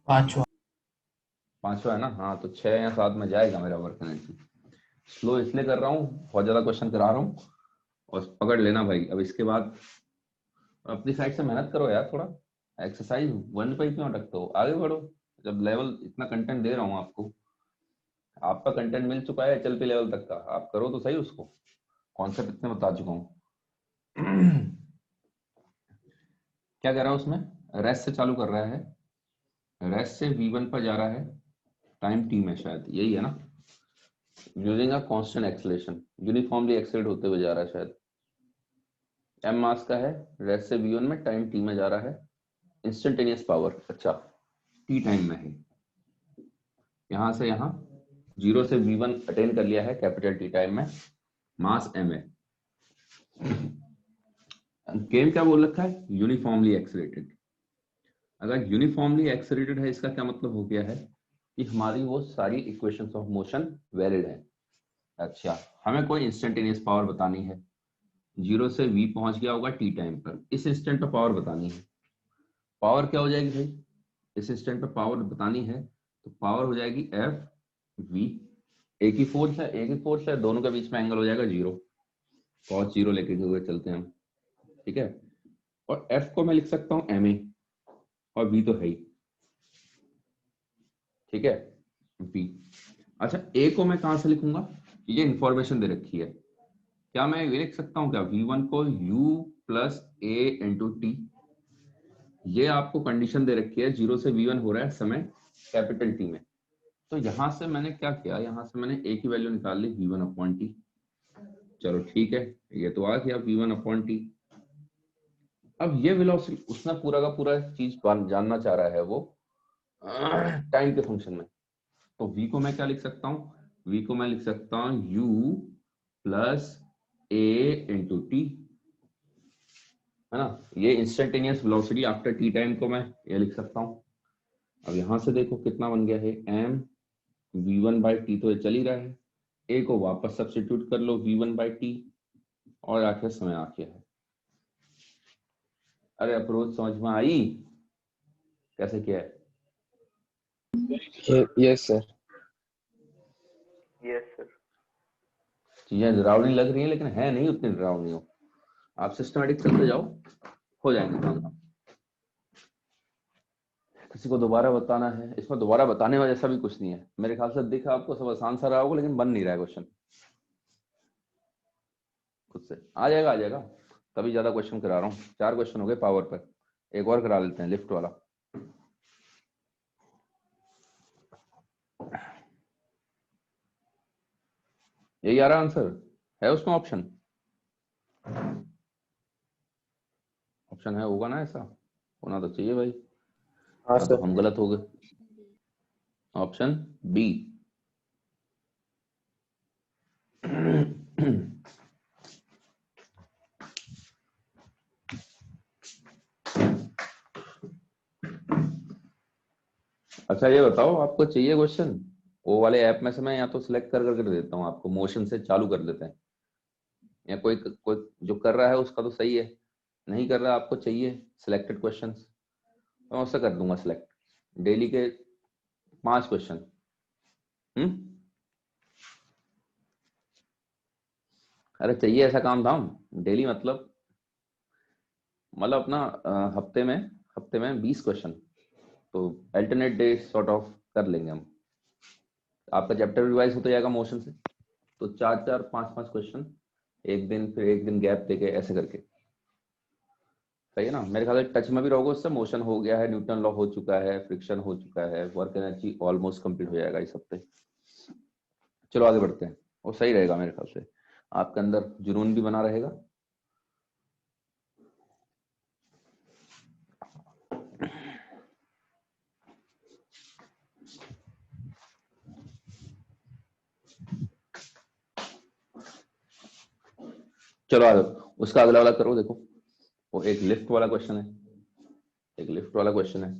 पांचवा है ना? हाँ, तो 6 या 7 में जाएगा मेरा वर्क एनर्जी। स्लो इसलिए कर रहा हूँ, बहुत ज्यादा क्वेश्चन करा रहा हूँ, और पकड़ लेना भाई। अब इसके बाद अपनी साइड से मेहनत करो यार, थोड़ा एक्सरसाइज 1 पे ही क्यों अटकते हो, आगे बढ़ो। जब लेवल इतना कंटेंट दे रहा हूँ आपको, आपका कंटेंट मिल चुका है HLP लेवल तक का, आप करो तो सही उसको। कॉन्सेप्ट इतने बता चुका हूँ। क्या कर रहा है उसमें? रेस्ट से चालू कर रहा है, रेस्ट से V1 पर जा रहा है, टाइम टी में, शायद यही है ना। Using a constant acceleration, uniformly accelerate होते हुए जा रहा है शायद। m मास का है, रेस्ट से V1 में, टाइम t में जा रहा है, इंस्टेंटेनियस पावर, अच्छा t टाइम में है। यहां से यहां 0 से V1 अटेन कर लिया है कैपिटल T टाइम में, मास m है। गेम क्या बोल रखा है? Uniformly accelerated. अगर यूनिफॉर्मली एक्सेलरेटेड है, इसका क्या मतलब हो गया है कि हमारी वो सारी इक्वेशंस ऑफ मोशन वैलिड है। अच्छा, हमें कोई इंस्टेंटेनियस पावर बतानी है, 0 से V पहुंच गया होगा T टाइम पर, इस इंस्टेंट पर पावर बतानी है। पावर क्या हो जाएगी भाई? इस इंस्टेंट पर पावर बतानी है तो पावर हो जाएगी FV। एक ही फोर्स है, दोनों के बीच में एंगल हो जाएगा 0, cos 0 लेके हुए चलते हैं हम, ठीक है। और F को मैं लिख सकता हूँ MA, और V तो है ही, ठीक है, V। अच्छा, A को मैं कहां से लिखूंगा? ये इंफॉर्मेशन दे रखी है, क्या मैं ये लिख सकता हूँ क्या, V1 को U plus A into T? ये आपको कंडीशन दे रखी है, 0 से V1 हो रहा है समय कैपिटल T में। तो यहां से मैंने क्या किया, यहां से मैंने A की वैल्यू निकाल ली, V1 अपॉन टी। चलो ठीक है, ये तो आ गया V1 अपॉन टी। अब ये वेलोसिटी, उसने पूरा का पूरा चीज जानना चाह रहा है वो टाइम के फंक्शन में। तो V को मैं क्या लिख सकता हूँ? V को मैं लिख सकता हूँ U plus A into T, है ना। ये instantaneous velocity after T time को मैं ये लिख सकता हूँ। अब यहां से देखो कितना बन गया है, m V1 बाई टी, तो ये चल ही रहा है। A को वापस सब्स्टिट्यूट कर लो, V1 बाई टी, और आखिर समय आ गया है। अरे अप्रोच समझ में आई कैसे किया है? Yes, sir. Yes, sir. चीजें डरावनी लग रही हैं, लेकिन है नहीं उतनी डरावनी हो। आप सिस्टमेटिक चलते जाओ, हो जाएंगे काम। किसी को दोबारा बताना है, इसमें दोबारा बताने वाला जैसा भी कुछ नहीं है मेरे ख्याल से। दिखा आपको सब आसान सा रहा होगा, लेकिन बन नहीं रहा है क्वेश्चन। खुद से आ जाएगा, आ जाएगा, तभी ज्यादा क्वेश्चन करा रहा हूँ। 4 क्वेश्चन हो गए पावर पर, एक और करा लेते हैं, लिफ्ट वाला। यही आ रहा आंसर है उसमें? ऑप्शन ऑप्शन है, होगा ना, ऐसा होना तो चाहिए भाई। हाँ या तो सर। हम गलत हो गए। Option B. अच्छा ये बताओ, आपको चाहिए क्वेश्चन? वो वाले ऐप में से मैं या तो सिलेक्ट कर करके दे देता हूँ आपको, मोशन से चालू कर देते हैं। या कोई कोई जो कर रहा है उसका तो सही है, नहीं कर रहा आपको चाहिए सिलेक्टेड क्वेश्चंस, तो मैं उससे कर दूंगा सिलेक्ट। डेली के 5 क्वेश्चन। अरे चाहिए ऐसा काम धाम डेली, मतलब अपना हफ्ते में 20 क्वेश्चन, तो अल्टरनेट डे सॉर्ट ऑफ कर लेंगे हम। आपका चैप्टर रिवाइज होता जाएगा मोशन से, तो 4-4 5-5 क्वेश्चन एक दिन, फिर एक दिन गैप देके ऐसे करके, सही है ना। मेरे ख्याल से टच में भी रहोगे उससे, मोशन हो गया है, न्यूटन लॉ हो चुका है, फ्रिक्शन हो चुका है, वर्क एनर्जी ऑलमोस्ट कंप्लीट हो जाएगा इस हफ्ते। चलो आगे बढ़ते हैं, वो सही रहेगा मेरे ख्याल से, आपके अंदर जुनून भी बना रहेगा। चलो आगे, उसका अगला वाला करो। देखो वो एक लिफ्ट वाला क्वेश्चन है, एक लिफ्ट वाला क्वेश्चन है।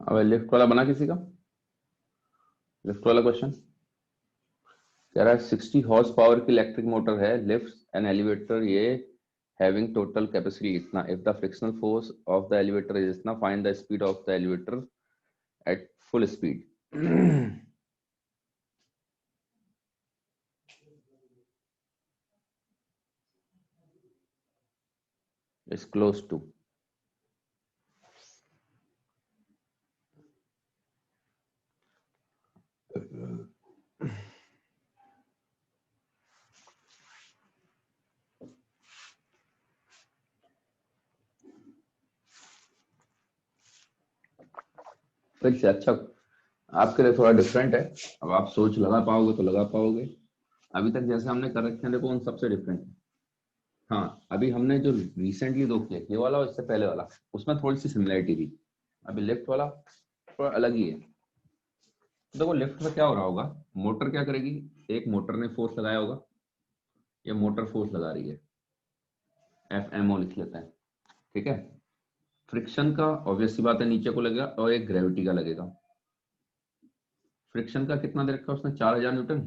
अब लिफ्ट वाला बना किसी का, लिफ्ट वाला क्वेश्चन कह रहा है 60 हॉर्स पावर की इलेक्ट्रिक मोटर है, लिफ्ट एन एलिवेटर, ये हैविंग टोटल कैपेसिटी इतना, if the frictional force of the elevator is इतना, find the speed of the elevator at full speed. Is close to, फिर से अच्छा आपके लिए थोड़ा डिफरेंट है। अब आप सोच लगा पाओगे तो लगा पाओगे, अभी तक जैसे हमने कर रखे हैं देखो उन सबसे डिफरेंट है। हाँ अभी हमने जो रिसेंटली दो किया, ये वाला और इससे पहले वाला, उसमें थोड़ी सी सिमिलरिटी थी, अभी लेफ्ट वाला थोड़ा अलग ही है। तो देखो लेफ्ट में क्या हो रहा होगा, मोटर क्या करेगी, एक मोटर ने फोर्स लगाया होगा, ये मोटर फोर्स लगा रही है, एफ एम ओ लिख लेते हैं, ठीक है। फ्रिक्शन का ऑब्वियस सी बात है नीचे को लगेगा, और एक ग्रेविटी का लगेगा। फ्रिक्शन का कितना दे रखा है उसने, 4000 न्यूटन,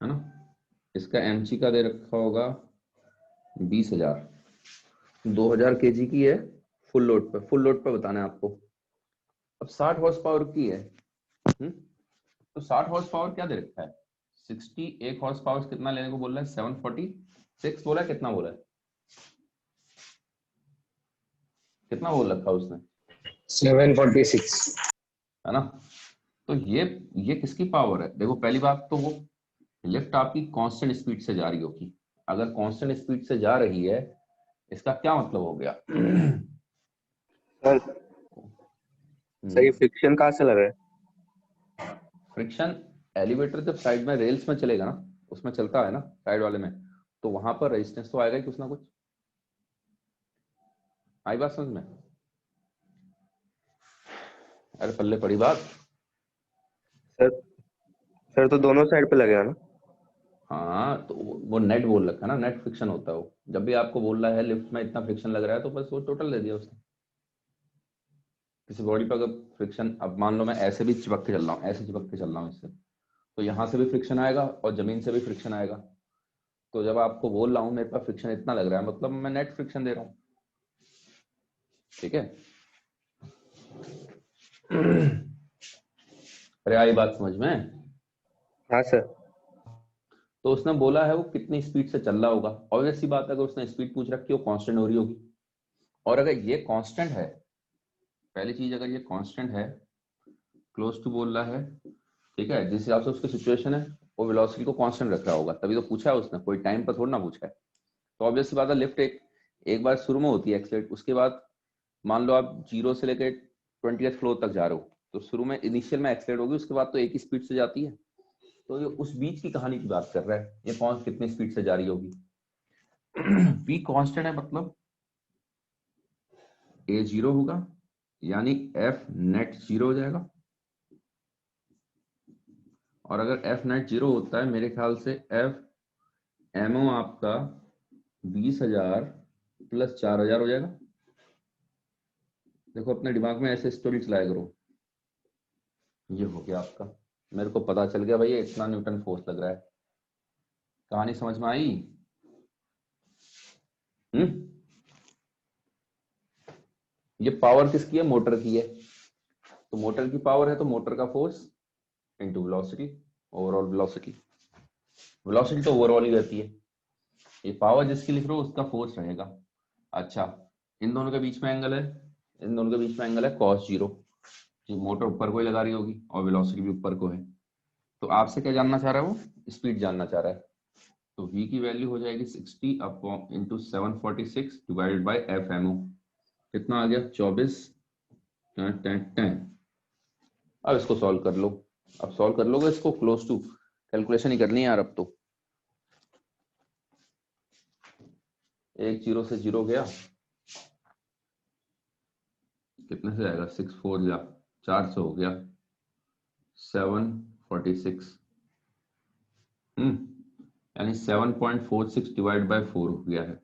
है ना। इसका एमसी का दे रखा होगा 20,000, 2000 केजी की है फुल लोड पे, फुल लोड पे बताना है आपको। अब 60 हॉर्स पावर की है, तो 60 हॉर्स पावर क्या दे रखा है, 60, एक हॉर्स पावर कितना लेने को बोल रहा है, 746 बोला है, कितना बोला है, कितना बोल रखा है उसने, 746। है ना। तो ये किसकी पावर है, देखो पहली बात तो वो लिफ्ट आपकी कांस्टेंट स्पीड से जा रही होगी, अगर कांस्टेंट स्पीड से जा रही है इसका क्या मतलब हो गया। सर सही फ्रिक्शन कहाँ से लग रहा है? फ्रिक्शन एलिवेटर जब साइड में रेल्स में चलेगा ना, उसमें चलता है ना साइड वाले में, तो वहां पर रेजिस्टेंस तो आएगा ही कुछ ना कुछ, आई बात समझ में, अरे पल्ले पड़ी बात। सर सर तो दोनों साइड पे लगेगा ना? हाँ तो वो नेट बोल रखा है ना, नेट फ्रिक्शन होता है वो, जब भी आपको बोल रहा है लिफ्ट में इतना फ्रिक्शन लग रहा है तो बस वो टोटल दे दिया उसने। किसी बॉडी पर अगर फ्रिक्शन, अब मान लो मैं ऐसे भी चिपक के चल रहा हूँ, ऐसे चिपक के चल रहा हूँ इससे, तो यहाँ से भी फ्रिक्शन आएगा और जमीन से भी फ्रिक्शन आएगा, तो जब आपको बोल रहा हूँ मेरे पास फ्रिक्शन इतना लग रहा है, मतलब मैं नेट फ्रिक्शन दे रहा हूँ, ठीक है। अरे आई बात समझ में। हाँ सर। तो उसने बोला है वो कितनी स्पीड से चल रहा होगा, ऑब्वियस सी बात है अगर उसने स्पीड पूछ रखी हो कांस्टेंट हो रही होगी, और अगर ये कांस्टेंट है, पहली चीज अगर ये कांस्टेंट है, क्लोज टू बोल रहा है, ठीक है, जिस हिसाब से उसकी सिचुएशन है वो वेलोसिटी को कांस्टेंट रख रहा होगा, तभी तो पूछा है उसने, कोई टाइम पर थोड़ा ना पूछा है। तो ऑब्वियस सी बात है लिफ्ट एक बार शुरू में होती है एक्सलेट, उसके बाद मान लो आप 0 से लेकर 20th फ्लोर तक जा रहे हो, तो शुरू में इनिशियल में एक्सलेट होगी, उसके बाद तो एक ही स्पीड से जाती है, तो ये उस बीच की कहानी की बात कर रहा है, ये कौन कितनी स्पीड से जा रही होगी। v कांस्टेंट है, मतलब a 0 होगा, यानी f नेट 0 हो जाएगा, और अगर f नेट 0 होता है मेरे ख्याल से f एमओ आपका 20,000 प्लस 4,000 हो जाएगा। देखो अपने दिमाग में ऐसे स्टोरी चलाया करो। ये हो गया आपका, मेरे को पता चल गया भाई ये इतना न्यूटन फोर्स लग रहा है। कहानी समझ में आई? ये पावर किसकी है? मोटर की है। तो मोटर की पावर है तो मोटर का force into velocity, overall velocity. Velocity तो ओवरऑल ही रहती है, ये पावर जिसकी लिख रहे हो उसका फोर्स रहेगा। अच्छा, इन दोनों के बीच में एंगल है, इन दोनों के बीच में एंगल है cos 0। मोटर ऊपर को ही लगा रही होगी और वेलोसिटी भी ऊपर को है। तो आपसे क्या जानना चाह रहा है वो? स्पीड जानना चाह रहा है। तो v की वैल्यू हो जाएगी 60 upon into 746 divided by F M O. कितना आ गया? 24 10। अब इसको सॉल्व कर लो। अब सॉल्व कर लोगे इसको, क्लोज टू कैलकुलेशन ही करनी है यार अब तो। एक जीरो से जीरो गया, कितने से आएगा? 6 4 जा 400 हो गया 746। यानी 7.46 डिवाइड बाय 4 हो गया है,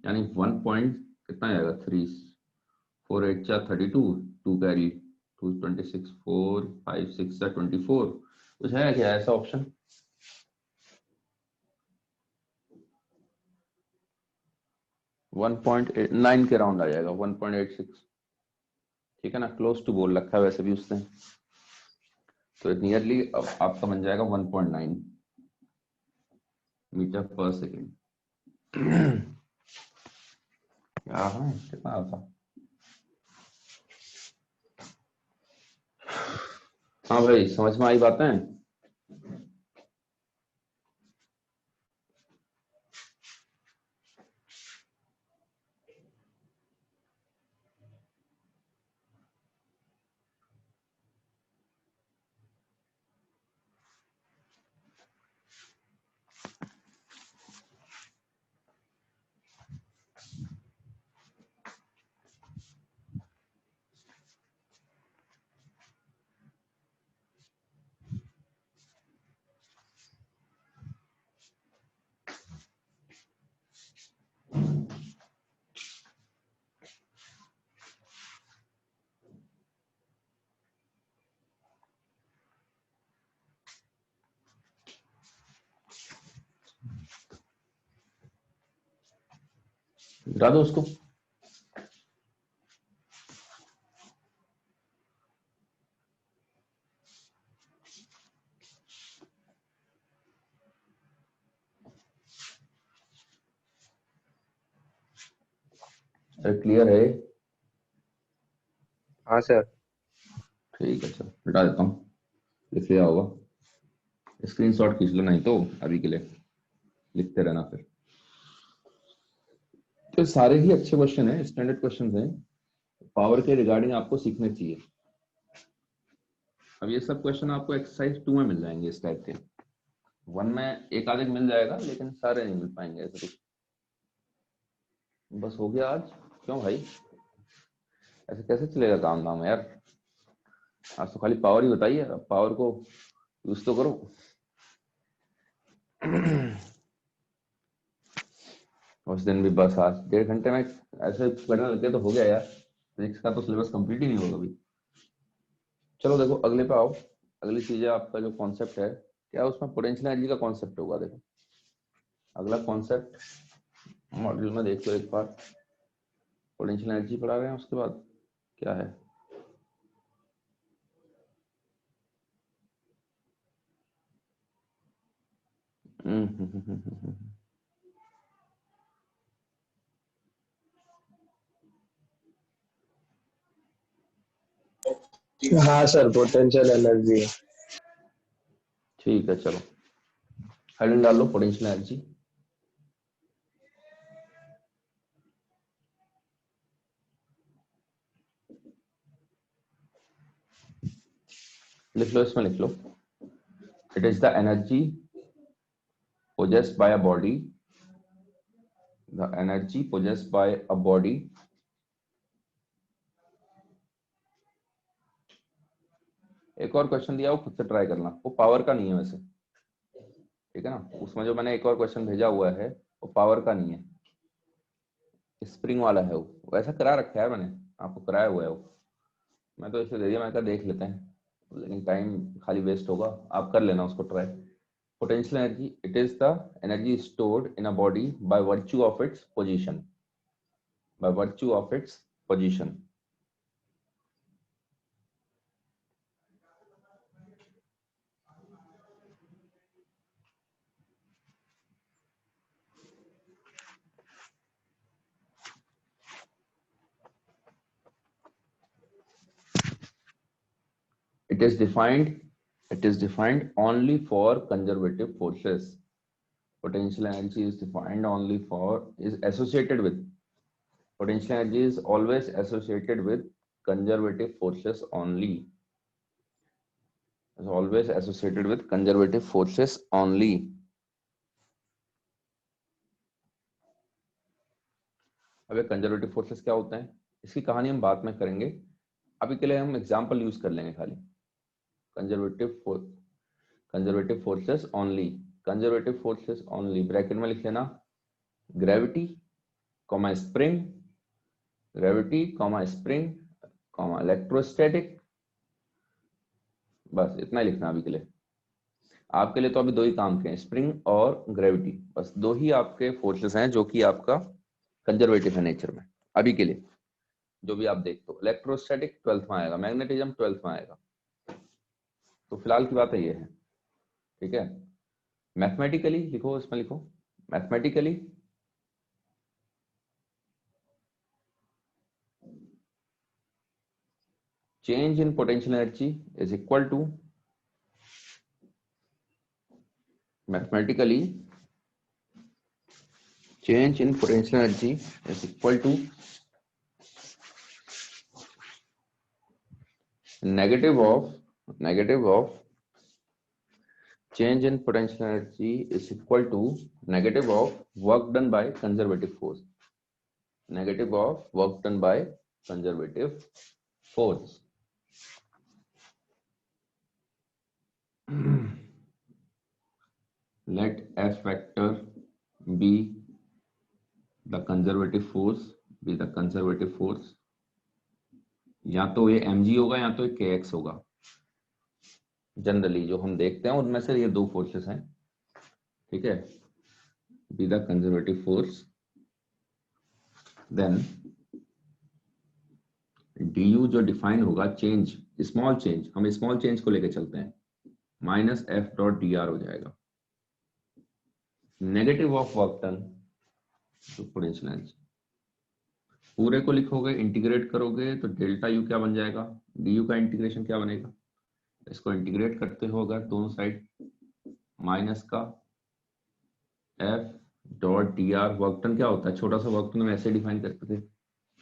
यानी 1 पॉइंट कितना आएगा? 3 4 8 जा 32, 2 कैरी 2 26 4 5 6 जा 24। कुछ है क्या ऐसा ऑप्शन? वन पॉइंट 9 के राउंड आ जाएगा, 1.86। ठीक है ना, क्लोज टू बोल रखा है वैसे भी उसने। तो नियरली अब आपका बन जाएगा 1.9 मीटर पर सेकेंड। क्या है, कितना आता? हाँ भाई, समझ में आई बातें? हटा दो उसको। अरे क्लियर है? हाँ सर। ठीक है, चलो हटा देता हूँ, लिख लिया होगा। स्क्रीनशॉट खींच लो नहीं तो अभी के लिए, लिखते रहना फिर। तो सारे ही अच्छे क्वेश्चन हैं, स्टैंडर्ड क्वेश्चन हैं, पावर के रिगार्डिंग आपको सीखने चाहिए। अब ये सब क्वेश्चन आपको एक्सरसाइज 2 में मिल जाएंगे इस टाइप के। 1 में एक आधे मिल जाएगा लेकिन सारे नहीं मिल पाएंगे ऐसे कुछ। बस हो गया आज। क्यों भाई, ऐसे कैसे चलेगा काम नाम यार? आज तो खाली पावर ही बताइए, अब पावर को यूज तो करो। उस दिन भी बस आज 1.5 घंटे में ऐसे करने लगे तो हो गया यार। फिजिक्स का तो सिलेबस कंप्लीट ही नहीं होगा अभी। चलो देखो अगले पे आओ। अगली चीज है आपका जो कॉन्सेप्ट है, क्या उसमें पोटेंशियल एनर्जी का कॉन्सेप्ट होगा। देखो अगला कॉन्सेप्ट मॉड्यूल में देख लो एक बार। पोटेंशियल एनर्जी पढ़ा रहे हैं, उसके बाद क्या है? हम्म, हम्म, हम्म, हम्म, हम्म, हम्म। हाँ सर, पोटेंशियल एनर्जी। ठीक है चलो, हेडिंग डाल लो पोटेंशियल एनर्जी। लिख लो, इसमें लिख लो, it is the energy possessed by a body, the energy possessed by a body एक और क्वेश्चन दिया, वो खुद से ट्राई करना, वो पावर का नहीं है वैसे। ठीक है ना। उसमें जो मैंने एक और क्वेश्चन भेजा हुआ है वो पावर का नहीं है, स्प्रिंग वाला है। वो वैसा करा रखा है मैंने, आपको कराया हुआ है वो। मैं तो इसे दे दिया, मैं कहा देख लेते हैं, लेकिन टाइम खाली वेस्ट होगा, आप कर लेना उसको try. Potential energy, it is the energy stored in a body by virtue of its position, by virtue of its position. It is defined only for conservative forces. Potential energy is defined only for, is associated with, potential energy is always associated with conservative forces only. Is always associated with conservative forces only. अब ये कंजर्वेटिव फोर्सेस क्या होते हैं, इसकी कहानी हम बाद में करेंगे, अभी के लिए हम एग्जांपल यूज कर लेंगे खाली। Conservative forces only, conservative forces only, bracket में लिख लेना gravity comma spring, gravity comma spring comma electrostatic, बस इतना ही लिखना अभी के लिए। आपके लिए तो अभी दो ही काम के हैं, स्प्रिंग और ग्रेविटी, बस दो ही आपके फोर्सेस हैं जो कि आपका कंजर्वेटिव है नेचर में अभी के लिए, जो भी आप देखते हो। इलेक्ट्रोस्टैटिक 12th में आएगा, मैग्नेटिज्म 12th में आएगा, तो फिलहाल की बात है ये है, ठीक है। मैथमेटिकली लिखो, इसमें लिखो mathematically change in potential energy is equal to, mathematically change in potential energy is equal to negative of change in potential energy is equal to negative of work done by conservative force, negative of work done by conservative force. Let F vector be the conservative force, be the conservative force, या तो ये mg होगा या तो ये kx होगा। जनरली जो हम देखते हैं उनमें से ये दो फोर्सेस हैं, ठीक है। Be the conservative force, then du जो डिफाइन होगा चेंज, स्मॉल चेंज, हम स्मॉल चेंज को लेके चलते हैं, minus F dot D R हो जाएगा, नेगेटिव ऑफ वर्क डन तो पोटेंशियल एनर्जी। पूरे को लिखोगे, इंटीग्रेट करोगे तो डेल्टा यू क्या बन जाएगा, डी यू का इंटीग्रेशन क्या बनेगा, इसको इंटीग्रेट करते हो अगर दोनों साइड, माइनस का F dot D R, work done क्या होता है, छोटा सा वर्क डन हम ऐसे डिफाइन करते थे,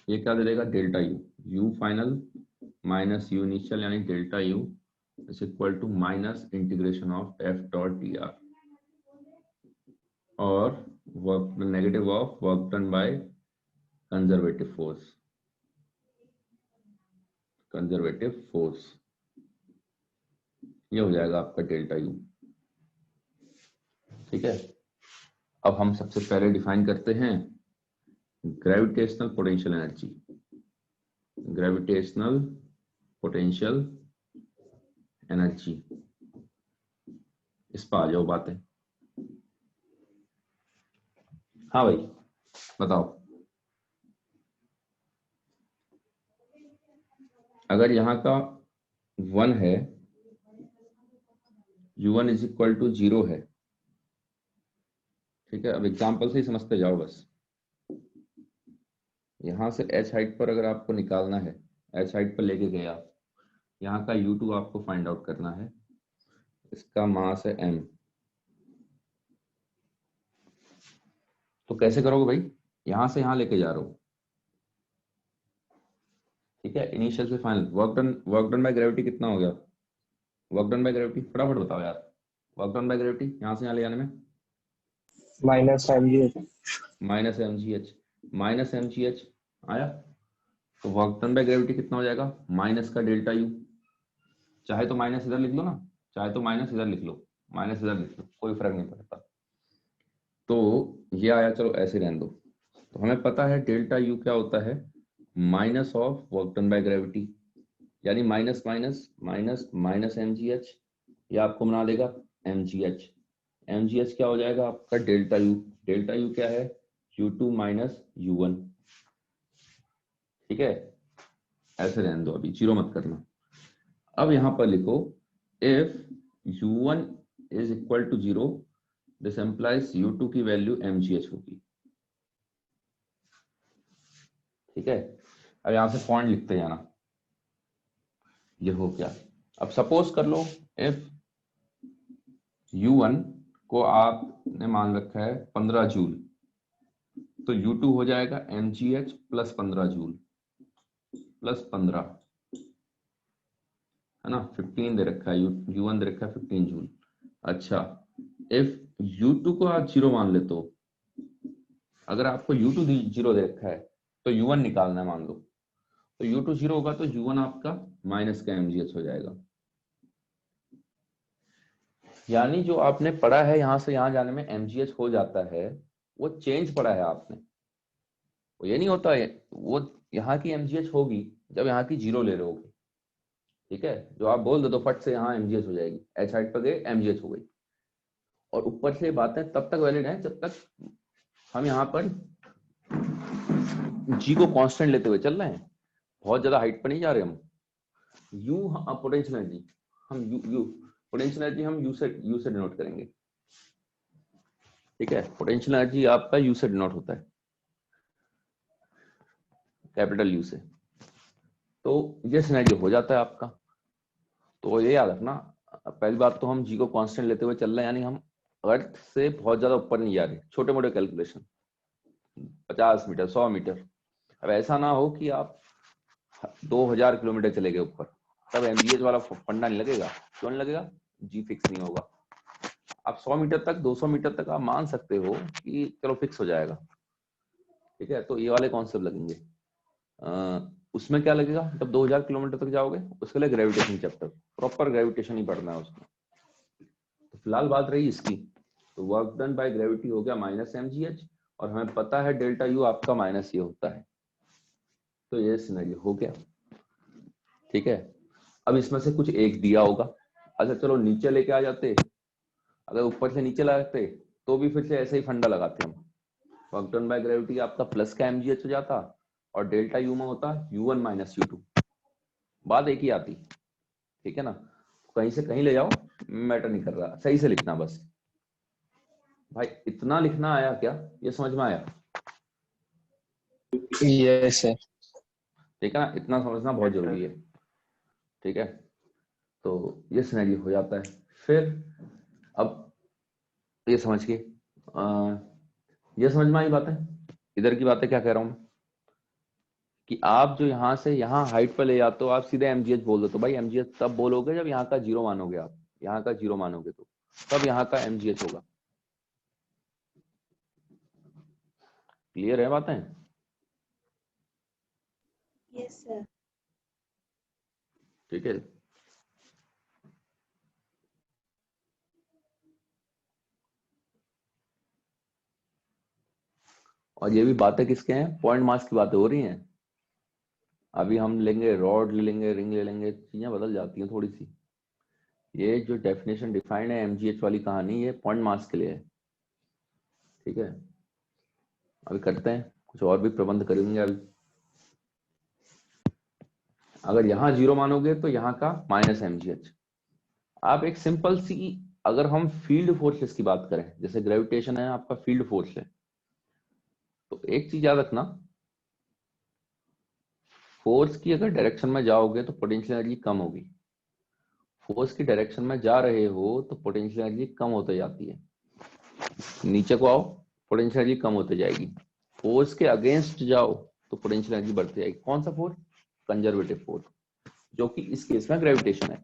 ये क्या दे देगा delta u, u final minus u initial, यानी delta u is equal to minus integration of f dot D r, और work negative of work done by conservative force, conservative force, ये हो जाएगा आपका डेल्टा यू, ठीक है। अब हम सबसे पहले डिफाइन करते हैं gravitational potential energy, gravitational potential energy, इस पर आ जाओ बातें। हाँ भाई बताओ, अगर यहाँ का 1 है, u1 इज इक्वल टू 0 है, ठीक है। अब एग्जांपल से ही समझते जाओ बस, यहां से h हाइट पर अगर आपको निकालना है, h हाइट पर लेके गए आप, यहाँ का u2 आपको फाइंड आउट करना है, इसका मास है m, तो कैसे करोगे भाई, यहां से यहां लेके जा रहा हूं, ठीक है। इनिशियल से final, work done by gravity कितना हो गया, वर्क डन बाय ग्रेविटी फटाफट बताओ यार, वर्क डन बाय ग्रेविटी यहां से यहां ले जाने में minus mgh, minus M G H आया, तो वर्क डन बाय ग्रेविटी कितना हो जाएगा, माइनस का डेल्टा यू, चाहे तो माइनस इधर लिख लो ना, चाहे तो माइनस इधर लिख लो, माइनस इधर लिख लो, कोई फर्क नहीं पड़ता। तो ये आया, चलो ऐसे रहने दो। तो हमें पता है डेल्टा यू क्या होता है, minus of work done by gravity, यानी minus minus minus minus mgh, ये आपको बना देगा mgh। mgh क्या हो जाएगा आपका डेल्टा यू। डेल्टा यू क्या है, u2 माइनस u1। ठीक है, ऐसे रहने दो, अभी जीरो मत करना। अब यहां पर लिखो if u1 is equal to 0, this implies u2 की वैल्यू mgh होगी। ठीक है, अब यहां से पॉइंट लिखते जाना, ये हो क्या। अब सपोज कर लो इफ u1 को आपने मान रखा है 15 जूल, तो u2 हो जाएगा mgh प्लस 15 जूल प्लस 15, है ना, 15 दे रखा है, u1 दे रखा है 15 जूल। अच्छा, इफ u2 को आप जीरो मान ले, तो अगर आपको u2 जीरो दे रखा है तो u1 निकालना है मान लो, तो u2 जीरो होगा तो u1 आपका माइनस का mgh हो जाएगा। यानी जो आपने पढ़ा है यहां से यहां जाने में mgh हो जाता है, वो चेंज पढ़ा है आपने, वो ये नहीं होता है, वो यहाँ की mgh होगी जब यहाँ की जीरो ले रहे होगे। ठीक है, जो आप बोल दो तो फट से यहाँ mgh हो जाएगी, h हाइट पर गए mgh हो गई। और ऊपर से बातें तब तक वैलिड है जब तक हम यहाँ पर g को कांस्टेंट लेते हुए चल रहे हैं, बहुत ज्यादा हाइट पर नहीं जा रहे हम। u पोटेंशियल एनर्जी हम u पोटेंशियल एनर्जी हम u से डिनोट करेंगे। ठीक है, पोटेंशियल एनर्जी आपका u से डिनोट होता है, कैपिटल U से। तो ये सिनेरियो हो जाता है आपका। तो ये याद रखना, पहली बात तो हम जी को कांस्टेंट लेते हुए चल रहे हैं, यानी हम अर्थ से बहुत ज्यादा ऊपर नहीं जा रहे, छोटे मोटे कैलकुलेशन 50 मीटर 100 मीटर। अब ऐसा ना हो कि आप 2000 किलोमीटर चले गए ऊपर, तब एमजीएच वाला फंडा नहीं लगेगा। क्यों नहीं लगेगा, जी फिक्स नहीं होगा। आप 100 मीटर तक 200 मीटर तक आप मान सकते हो कि चलो फिक्स हो जाएगा। ठीक है, तो ये वाले कॉन्सेप्ट लगेंगे। उसमें क्या लगेगा जब 2000 किलोमीटर तक जाओगे, उसके लिए ग्रेविटेशन चैप्टर, प्रॉपर ग्रेविटेशन ही पढ़ना है उसमें। तो फिलहाल बात रही इसकी, तो वर्क डन बाय ग्रेविटी हो गया माइनस mgh, और हमें पता है डेल्टा यू आपका माइनस ये होता है। तो ये सिनेरियो हो गया। ठीक है, अब इसमें से कुछ एक दिया होगा। अच्छा चलो नीचे लेके आ जाते, अगर ऊपर से नीचे लाते तो भी फिर से ऐसे ही फंडा लगाते हम। वर्क डन बाय ग्रेविटी आपका प्लस का mgh हो जाता, और डेल्टा यू में होता u1 माइनस u2, बात एक ही आती। ठीक है ना, कहीं से कहीं ले जाओ, मैटर नहीं कर रहा, सही से लिखना बस। भाई इतना लिखना आया क्या, ये समझ में आया? Yes sir. ठीक है ना, इतना समझना बहुत जरूरी है। ठीक है, तो ये सिनेरियो हो जाता है। फिर अब ये समझ के ये समझ में आई बातें, इधर की बातें क्या कह रहा हूं मैं, कि आप जो यहाँ से यहाँ हाइट पर ले जाते हो, आप सीधे mgh बोल दो। तो भाई mgh तब बोलोगे जब यहाँ का जीरो मानोगे, आप यहाँ का जीरो मानोगे तो तब यहाँ का mgh होगा। क्लियर है बातें? Yes sir. ठीक है, और ये भी बातें किसके हैं, पॉइंट मास की बातें हो रही हैं। अभी हम लेंगे रॉड ले लेंगे, रिंग ले लेंगे, चीजें बदल जाती हैं थोड़ी सी। ये जो डेफिनेशन डिफाइंड है mgh वाली कहानी, ये पॉइंट मास के लिए है। ठीक है, अभी करते हैं कुछ और भी प्रबंध करेंगे अभी। अगर यहाँ जीरो मानोगे तो यहाँ का माइनस mgh। आप एक सिंपल सी, अगर हम फील्ड फोर्सेस की बात करें, जैसे ग्रेविटेशन है आपका फील्ड फोर्स है, तो एक चीज याद रखना, फोर्स की अगर डायरेक्शन में जाओगे तो पोटेंशियल एनर्जी कम होगी। फोर्स की डायरेक्शन में जा रहे हो तो पोटेंशियल एनर्जी कम होते जाती है। नीचे को आओ, पोटेंशियल एनर्जी कम होते जाएगी। फोर्स के अगेंस्ट जाओ तो पोटेंशियल एनर्जी बढ़ती जाएगी। कौन सा फोर्स, कंजर्वेटिव फोर्स, जो कि इस केस में ग्रेविटेशन है,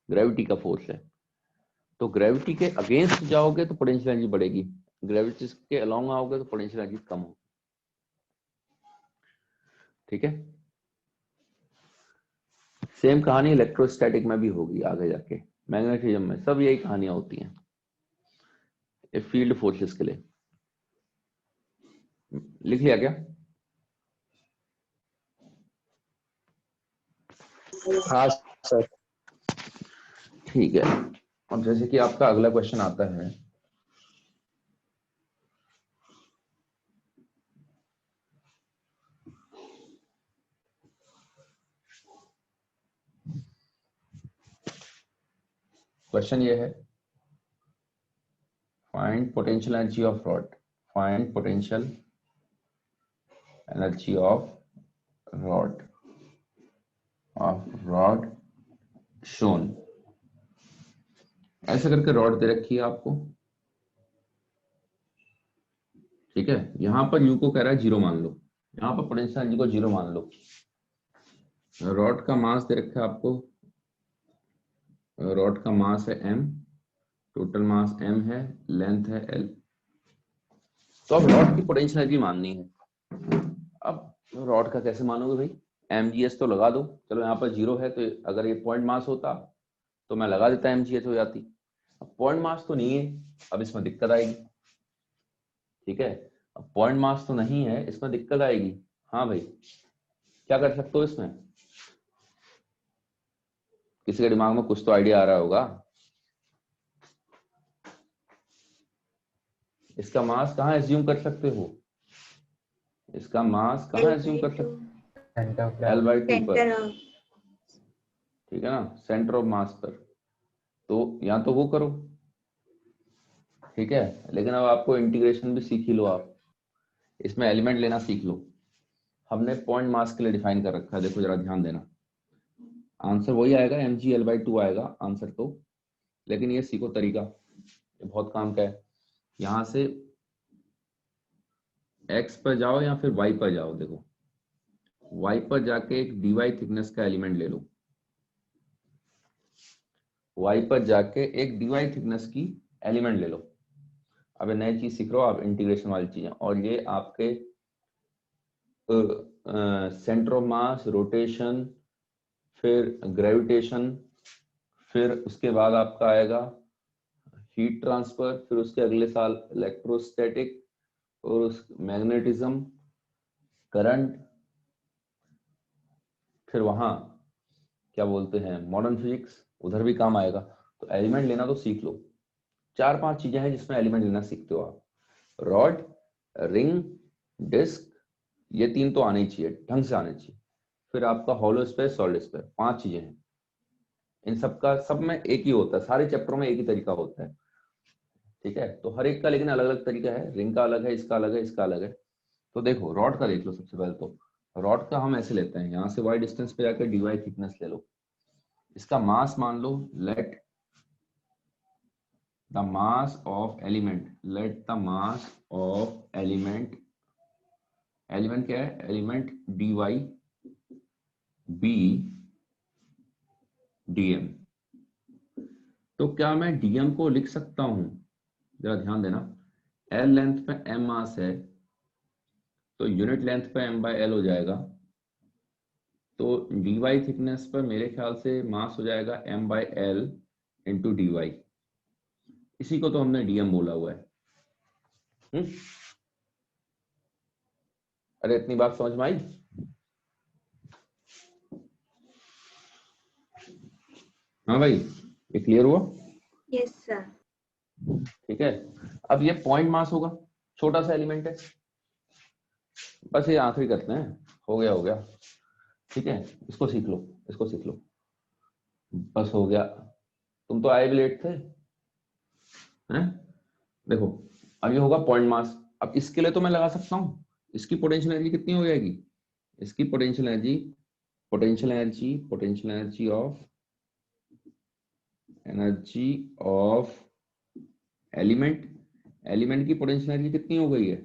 ग्रेविटी का फोर्स है। तो ग्रेविटी के अगेंस्ट जाओगे तो पोटेंशियल एनर्जी बढ़ेगी, ग्रेविटी के अलोंग आओगे तो पोटेंशियल एनर्जी कम होगी। ठीक है, सेम कहानी इलेक्ट्रोस्टैटिक में भी होगी आगे जाके। मैग्नेटिज्म में सब यही कहानियां होती हैं ये फील्ड फोर्सेस के लिए। लिख लिया क्या? हाँ सर। ठीक है। अब जैसे कि आपका अगला क्वेश्चन आता है, क्वेश्चन ये है, find potential energy of rod. Find potential energy of rod shown. ऐसे करके रॉड दे रखी है आपको, ठीक है। यहां पर यू को कह रहा है जीरो मान लो, यहां पर पोटेंशियल एनर्जी को जीरो मान लो। रॉड का मास दे रखा है आपको, रॉड का मास है m, टोटल मास m है, लेंथ है l। तो अब रॉड की पोटेंशियल एनर्जी माननी है। अब रॉड का कैसे मानोगे भाई? mgs तो लगा दो, चलो यहाँ पर जीरो है तो अगर ये पॉइंट मास होता तो मैं लगा देता mgs हो जाती। अब पॉइंट मास तो नहीं है, अब इसमें दिक्कत आएगी, ठीक है। अब पॉइंट मास तो नहीं है, इसमें दिक्कत आएगी। हाँ भाई, क्या कर सकते हो इसमें? किसी के दिमाग में कुछ तो आइडिया आ रहा होगा। इसका मास कहाँ एज्यूम कर सकते हो? इसका मास कहाँ एज्यूम कर सकते? L/2 पर, ठीक है ना, सेंटर ऑफ मास पर। तो या तो वो करो, ठीक है। लेकिन अब आपको इंटीग्रेशन भी सीख ही लो, आप इसमें एलिमेंट लेना सीख लो। हमने पॉइंट मास के लिए डिफाइन कर रखा है, देखो जरा ध्यान देना। आंसर वही आएगा, mgL/2 आएगा आंसर तो, लेकिन ये सीखो तरीका, ये बहुत काम का है। यहां से x पर जाओ या फिर y पर जाओ। देखो y पर जाके एक dy थिकनेस का एलिमेंट ले लो, y पर जाके एक dy थिकनेस की एलिमेंट ले लो। अब नई चीज सीख रहे हो आप, इंटीग्रेशन वाली चीजें। और ये आपके सेंटर ऑफ मास, रोटेशन, फिर ग्रेविटेशन, फिर उसके बाद आपका आएगा हीट ट्रांसफर, फिर उसके अगले साल इलेक्ट्रोस्टैटिक, और उस मैग्नेटिज्म, करंट, फिर वहां क्या बोलते हैं मॉडर्न फिजिक्स, उधर भी काम आएगा। तो एलिमेंट लेना तो सीख लो। 4-5 चीजें हैं जिसमें एलिमेंट लेना सीखते हो आप, रॉड, रिंग, डिस्क, ये 3 तो आने ही चाहिए, ढंग से आने चाहिए। फिर आपका हॉलो स्फीयर, सॉलिड स्फीयर, 5 चीजें हैं। इन सब का सब में एक ही होता है, सारे चैप्टरों में एक ही तरीका होता है, ठीक है। तो हर एक का लेकिन अलग अलग तरीका है, रिंग का अलग है, इसका अलग है, इसका अलग है। तो देखो रॉड का देख लो। सबसे पहले तो रॉड का हम ऐसे लेते हैं, यहाँ से y डिस्टेंस पे जाकर dy थिकनेस ले लो। इसका मास मान लो, let the mass of element, let the mass of element, element क्या है? Element dy be dm। तो क्या मैं dm को लिख सकता हूं? जरा ध्यान देना, l लेंथ पे m मास है, तो यूनिट लेंथ पे m/l हो जाएगा। तो dy थिकनेस पर मेरे ख्याल से मास हो जाएगा m/l इंटू dy। इसी को तो हमने dm बोला हुआ है। अरे इतनी बात समझ में आई? हाँ भाई, ये क्लियर हुआ? Yes sir. ठीक है। अब ये पॉइंट मास होगा, छोटा सा एलिमेंट है, बस ये आखिरी करते हैं, हो गया हो गया, ठीक है। इसको सीख लो, इसको सीख लो, बस हो गया। तुम तो आए भी लेट थे, हैं? देखो अब ये होगा पॉइंट मास। अब इसके लिए तो मैं लगा सकता हूँ, इसकी पोटेंशियल एनर्जी कितनी हो जाएगी? इसकी potential energy, energy of element, element की पोटेंशियल एनर्जी कितनी हो गई है?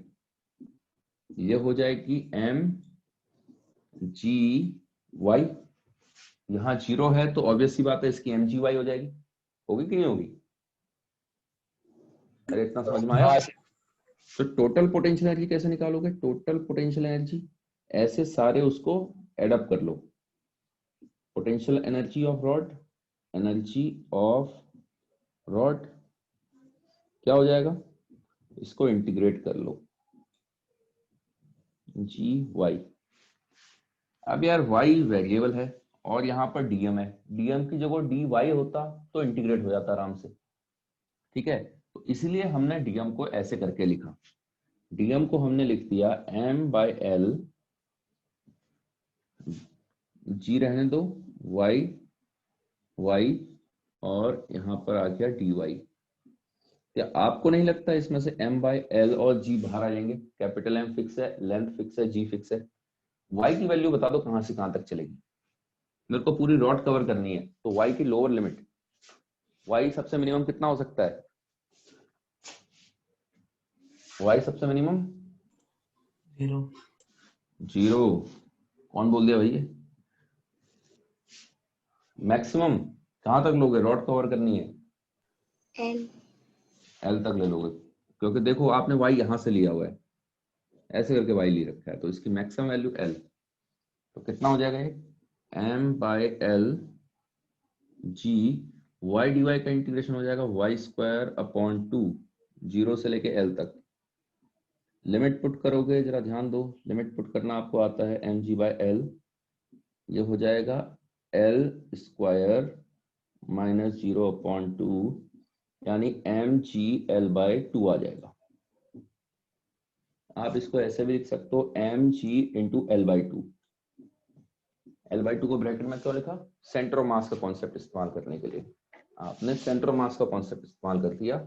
ये हो जाएगी mgy। यहां जीरो है तो ऑब्वियस सी बात है इसकी mgy हो जाएगी, होगी कि नहीं होगी? अरे इतना समझ में आया? हाँ तो टोटल पोटेंशियल एनर्जी कैसे निकालोगे? टोटल पोटेंशियल एनर्जी ऐसे सारे उसको एड अप कर लो, potential energy of rod energy of rod क्या हो जाएगा, इसको इंटीग्रेट कर लो, जी वाई। अब यार वाई वेरिएबल है और यहाँ पर डीएम है, डीएम की जगह डी वाई होता तो इंटीग्रेट हो जाता आराम से, ठीक है। तो इसलिए हमने डीएम को ऐसे करके लिखा, डीएम को हमने लिख दिया m बाय एल, जी रहने दो, वाई वाई और यहाँ पर आ गया डी वाई। क्या आपको नहीं लगता इसमें से m बाय एल और g बाहर आ जाएंगे? कैपिटल M फिक्स है, लेंथ फिक्स है, g फिक्स है, y की वैल्यू बता दो कहां से कहां तक चलेगी। मेरे को पूरी रॉड कवर करनी है, तो y की लोअर लिमिट, y सबसे मिनिमम कितना हो सकता है? y सबसे मिनिमम 0। कौन बोल दिया भैया? मैक्सिमम कहां तक लोगे? रॉड कवर करनी है एल तक ले लोगे, क्योंकि देखो आपने y यहां से लिया हुआ है, ऐसे करके y ले रखा है, तो इसकी मैक्सिमम वैल्यू l, तो कितना हो जाएगा ये m by L G, Y D Y का इंटीग्रेशन हो जाएगा y स्क्वायर अपॉन 2, 0 से लेके l तक। लिमिट पुट करोगे, जरा ध्यान दो, लिमिट पुट करना आपको आता है, एम जी बाय एल, ये हो जाएगा एल स्क्वायर माइनस 0 अपॉन 2, यानी एम जी एल बाय 2 आ जाएगा। आप इसको ऐसे भी लिख सकते हो, M G into L by 2। L by 2 को ब्रैकेट में क्यों लिखा? सेंटर ऑफ मास का कॉन्सेप्ट इस्तेमाल करने के लिए। आपने सेंटर ऑफ मास का कॉन्सेप्ट इस्तेमाल कर दिया,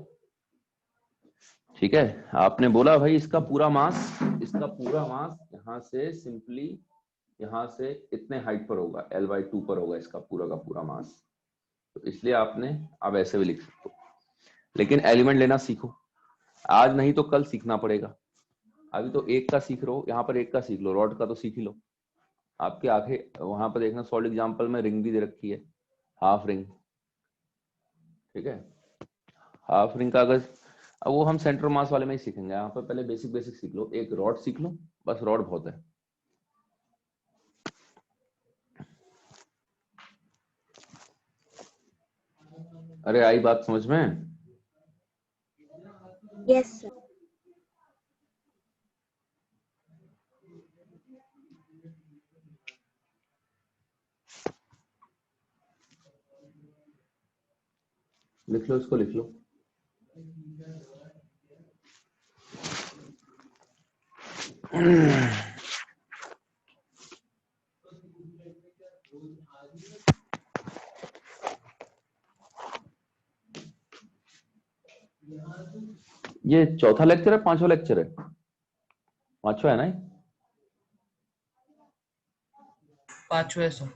ठीक है। आपने बोला भाई इसका पूरा मास यहाँ से सिंपली यहाँ से इतने हाइट पर होगा, एल बाई 2 पर होगा इसका पूरा का पूरा मास, तो इसलिए आपने अब ऐसे भी लिख सकते हो। लेकिन एलिमेंट लेना सीखो, आज नहीं तो कल सीखना पड़ेगा। अभी तो एक का सीख रहे हो, यहाँ पर एक का सीख लो, रॉड का तो सीख ही लो। आपके आगे वहां पर देखना, सॉलिड एग्जांपल में रिंग भी दे रखी है, हाफ रिंग, ठीक है। हाफ रिंग का अगर, अब वो हम सेंटर मास वाले में ही सीखेंगे, यहाँ पर पहले बेसिक बेसिक सीख लो, एक रॉड सीख लो, बस रॉड बहुत है। अरे आई बात समझ में? Yes sir. लिख लो, इसको लिख लो। ये चौथा लेक्चर है, पांचवा लेक्चर है? पांचवा है ना? पांचवे सर।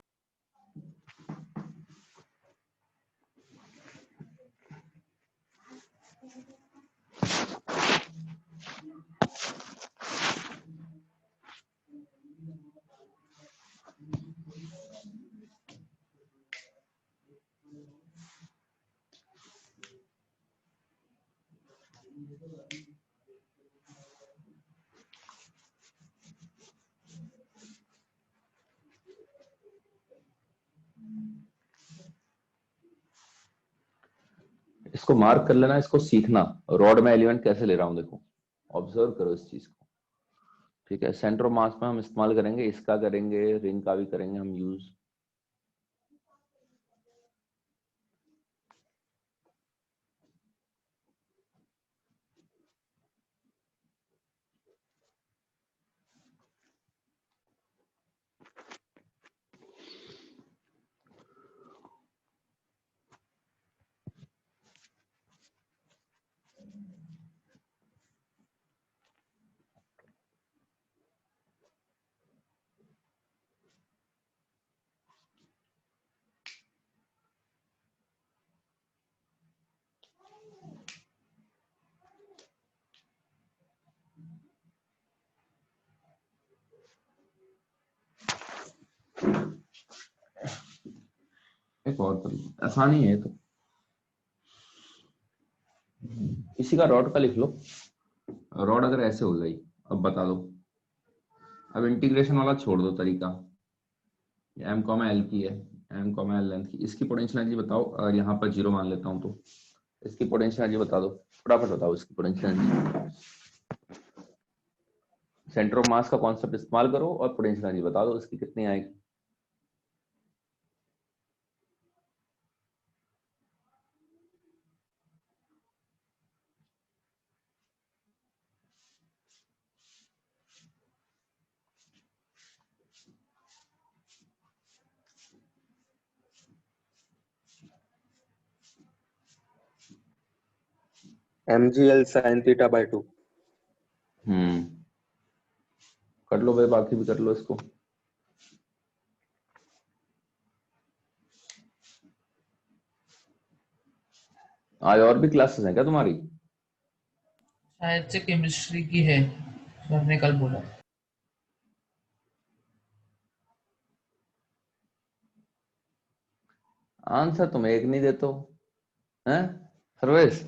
इसको मार्क कर लेना, इसको सीखना, रॉड में एलिमेंट कैसे ले रहा हूं, देखो ऑब्जर्व करो इस चीज को, ठीक है। सेंटर ऑफ मास में हम इस्तेमाल करेंगे, इसका करेंगे, रिंग का भी करेंगे हम यूज। एक और तरीका, आसानी है तो, इसी का रॉड का लिख लो। रॉड अगर ऐसे हो गई, अब बता दो, अब इंटीग्रेशन वाला छोड़ दो तरीका, एम कॉमा एल की है, एम कॉमा एल लेंथ की, इसकी पोटेंशियल एनर्जी बताओ। और यहाँ पर 0 मान लेता हूँ तो इसकी पोटेंशियल एनर्जी बता दो, फटाफट बताओ इसकी potential energy. Centre of mass का कॉन्सेप्ट इस्तेमाल करो और पोटेंशियल एनर्जी बता दो इसकी कितनी आएगी। mgl sin θ/2। कर लो भाई, बाकी भी कर लो इसको। आज और भी क्लासेस हैं क्या तुम्हारी? शायद से केमिस्ट्री की है, सर ने कल बोला। आंसर तुम एक नहीं देते हो, हैं सर्वेश?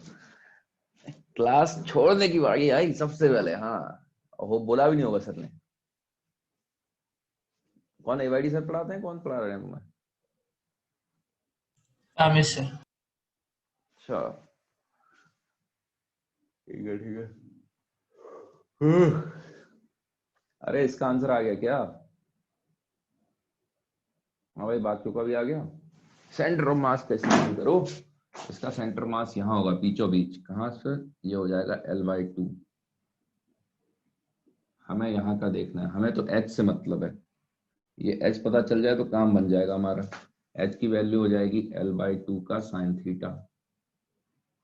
क्लास छोड़ने की बारी आई सबसे पहले। हाँ, वो बोला भी नहीं होगा सर ने। कौन एवाईडी सर पढ़ाते हैं, कौन पढ़ा रहे हैं तुम्हें? कामिश सर। अच्छा, ठीक है ठीक है। अरे इसका आंसर आ गया क्या? हाँ भाई, बाकियों का भी आ गया। सेंटर ऑफ मास का इस्तेमाल करो। इसका सेंटर मास यहाँ होगा बीचों बीच। कहाँ से? ये हो जाएगा L/2। हमें यहाँ का देखना है, हमें तो H से मतलब है। ये H पता चल जाए तो काम बन जाएगा हमारा। H की वैल्यू हो जाएगी L/2 का साइन थीटा।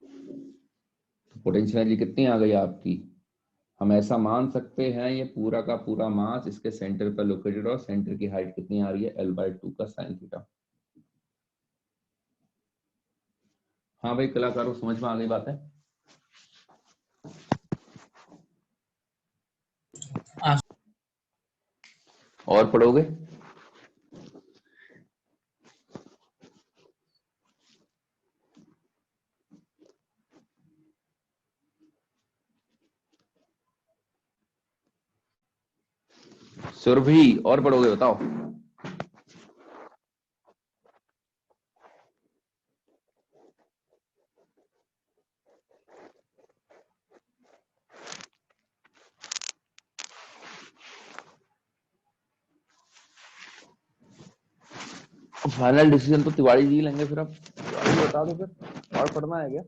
तो पोटेंशियल एनर्जी कितनी आ गई आपकी? हम ऐसा मान सकते हैं ये पूरा का पूरा मास इसके सेंटर पर लोकेटेड और सेंटर की हाइट कितनी आ रही है? L/2 का साइन थीटा। हाँ भाई कलाकारों, समझ में आ गई बात है? हाँ। और पढ़ोगे? सुरभि, और पढ़ोगे बताओ? फाइनल डिसीजन तो तिवारी जी लेंगे फिर। अब तिवारी जी बता दो फिर, और पढ़ना है क्या?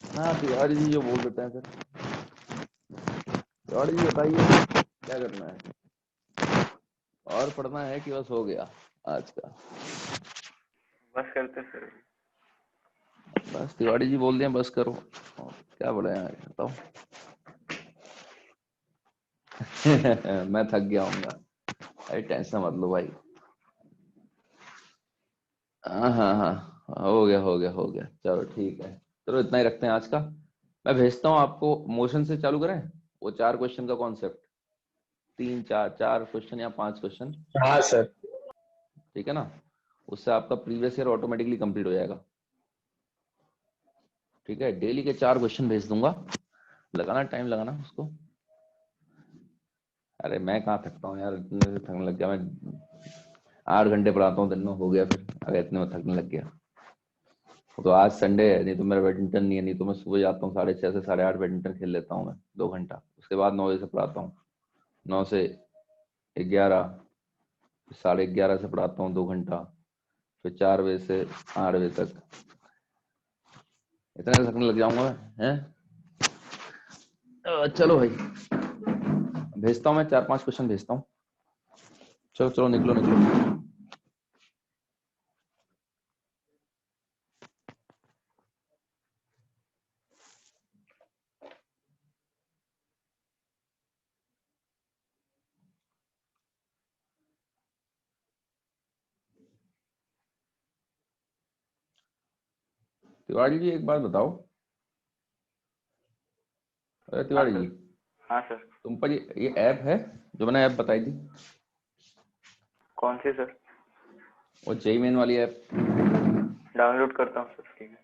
हाँ तिवारी जी जो बोल देते हैं फिर। तिवारी जी बताइए क्या करना है, और पढ़ना है कि बस हो गया आज का? बस करते सर। बस तिवारी जी बोल दिया बस करो, और क्या बोले यार बताओ। मैं थक गया हूँ, अरे टेंशन मत लो भाई। हाँ हाँ हाँ, हो गया हो गया हो गया, चलो ठीक है। चलो इतना ही रखते हैं आज का। मैं भेजता हूँ आपको, मोशन से चालू करें वो 4 क्वेश्चन का कॉन्सेप्ट। 3 4 क्वेश्चन या 5 क्वेश्चन, हाँ सर। ठीक है ना? उससे आपका प्रीवियस ईयर ऑटोमेटिकली कंप्लीट हो जाएगा। ठीक है, डेली के 4 क्वेश्चन भेज दूंगा, लगाना टाइम लगाना उसको। अरे मैं कहाँ थकता हूँ यार, इतने से थकने लग गया मैं। 8 घंटे पढ़ाता हूँ दिन में, हो गया फिर, अगर इतने में थकने लग गया। तो आज संडे है, नहीं तो मेरा बैडमिंटन नहीं है, नहीं तो मैं सुबह जाता हूँ 6:30 से 8:30 बैडमिंटन खेल लेता हूँ मैं 2 घंटा। उसके बाद 9 बजे से पढ़ाता हूँ, 9 से 11, 11:30 से पढ़ाता हूँ 2 घंटा, फिर 4 बजे से 8 बजे तक। इतने से थकने लग जाऊंगा मैं, हैं? चलो भाई, भेजता हूँ मैं 4 5 क्वेश्चन भेजता हूँ। चलो चलो निकलो निकलो। तिवारी जी एक बात बताओ। अरे हाँ तिवारी जी, सर। हाँ सर। तुम पर ये ऐप है जो मैंने ऐप बताई थी, कौन सी सर? वो जेई मेन वाली ऐप। डाउनलोड करता हूँ सर, ठीक है।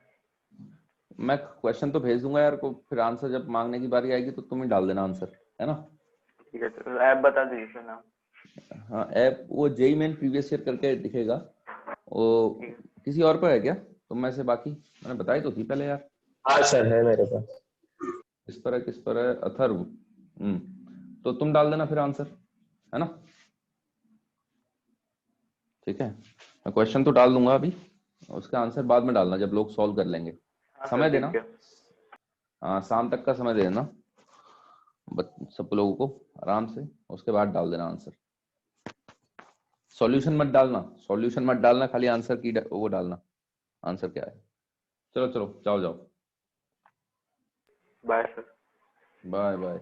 मैं क्वेश्चन तो भेज दूंगा यार को, फिर आंसर जब मांगने की बारी आएगी तो तुम ही डाल देना आंसर, है ना? ठीक है सर, ऐप बता दीजिए सर नाम। हाँ ऐप वो जेई मेन प्रीवियस ईयर करके दिखेगा। वो किसी और पर है क्या तुम में से? बाकी मैंने बताई तो थी पहले यार। हाँ सर, है मेरे पास। किस पर है? अथर्व। तो तुम डाल देना फिर आंसर, है ना? ठीक है, मैं क्वेश्चन तो डाल दूंगा अभी, उसका आंसर बाद में डालना जब लोग सॉल्व कर लेंगे। हाँ समय सर, देना, ठीक है। हाँ शाम तक का समय देना सब लोगों को आराम से, उसके बाद डाल देना आंसर। सॉल्यूशन मत डालना, सॉल्यूशन मत डालना, खाली आंसर की वो डालना, आंसर क्या है। चलो चलो, जाओ जाओ, बाय सर। Bye bye.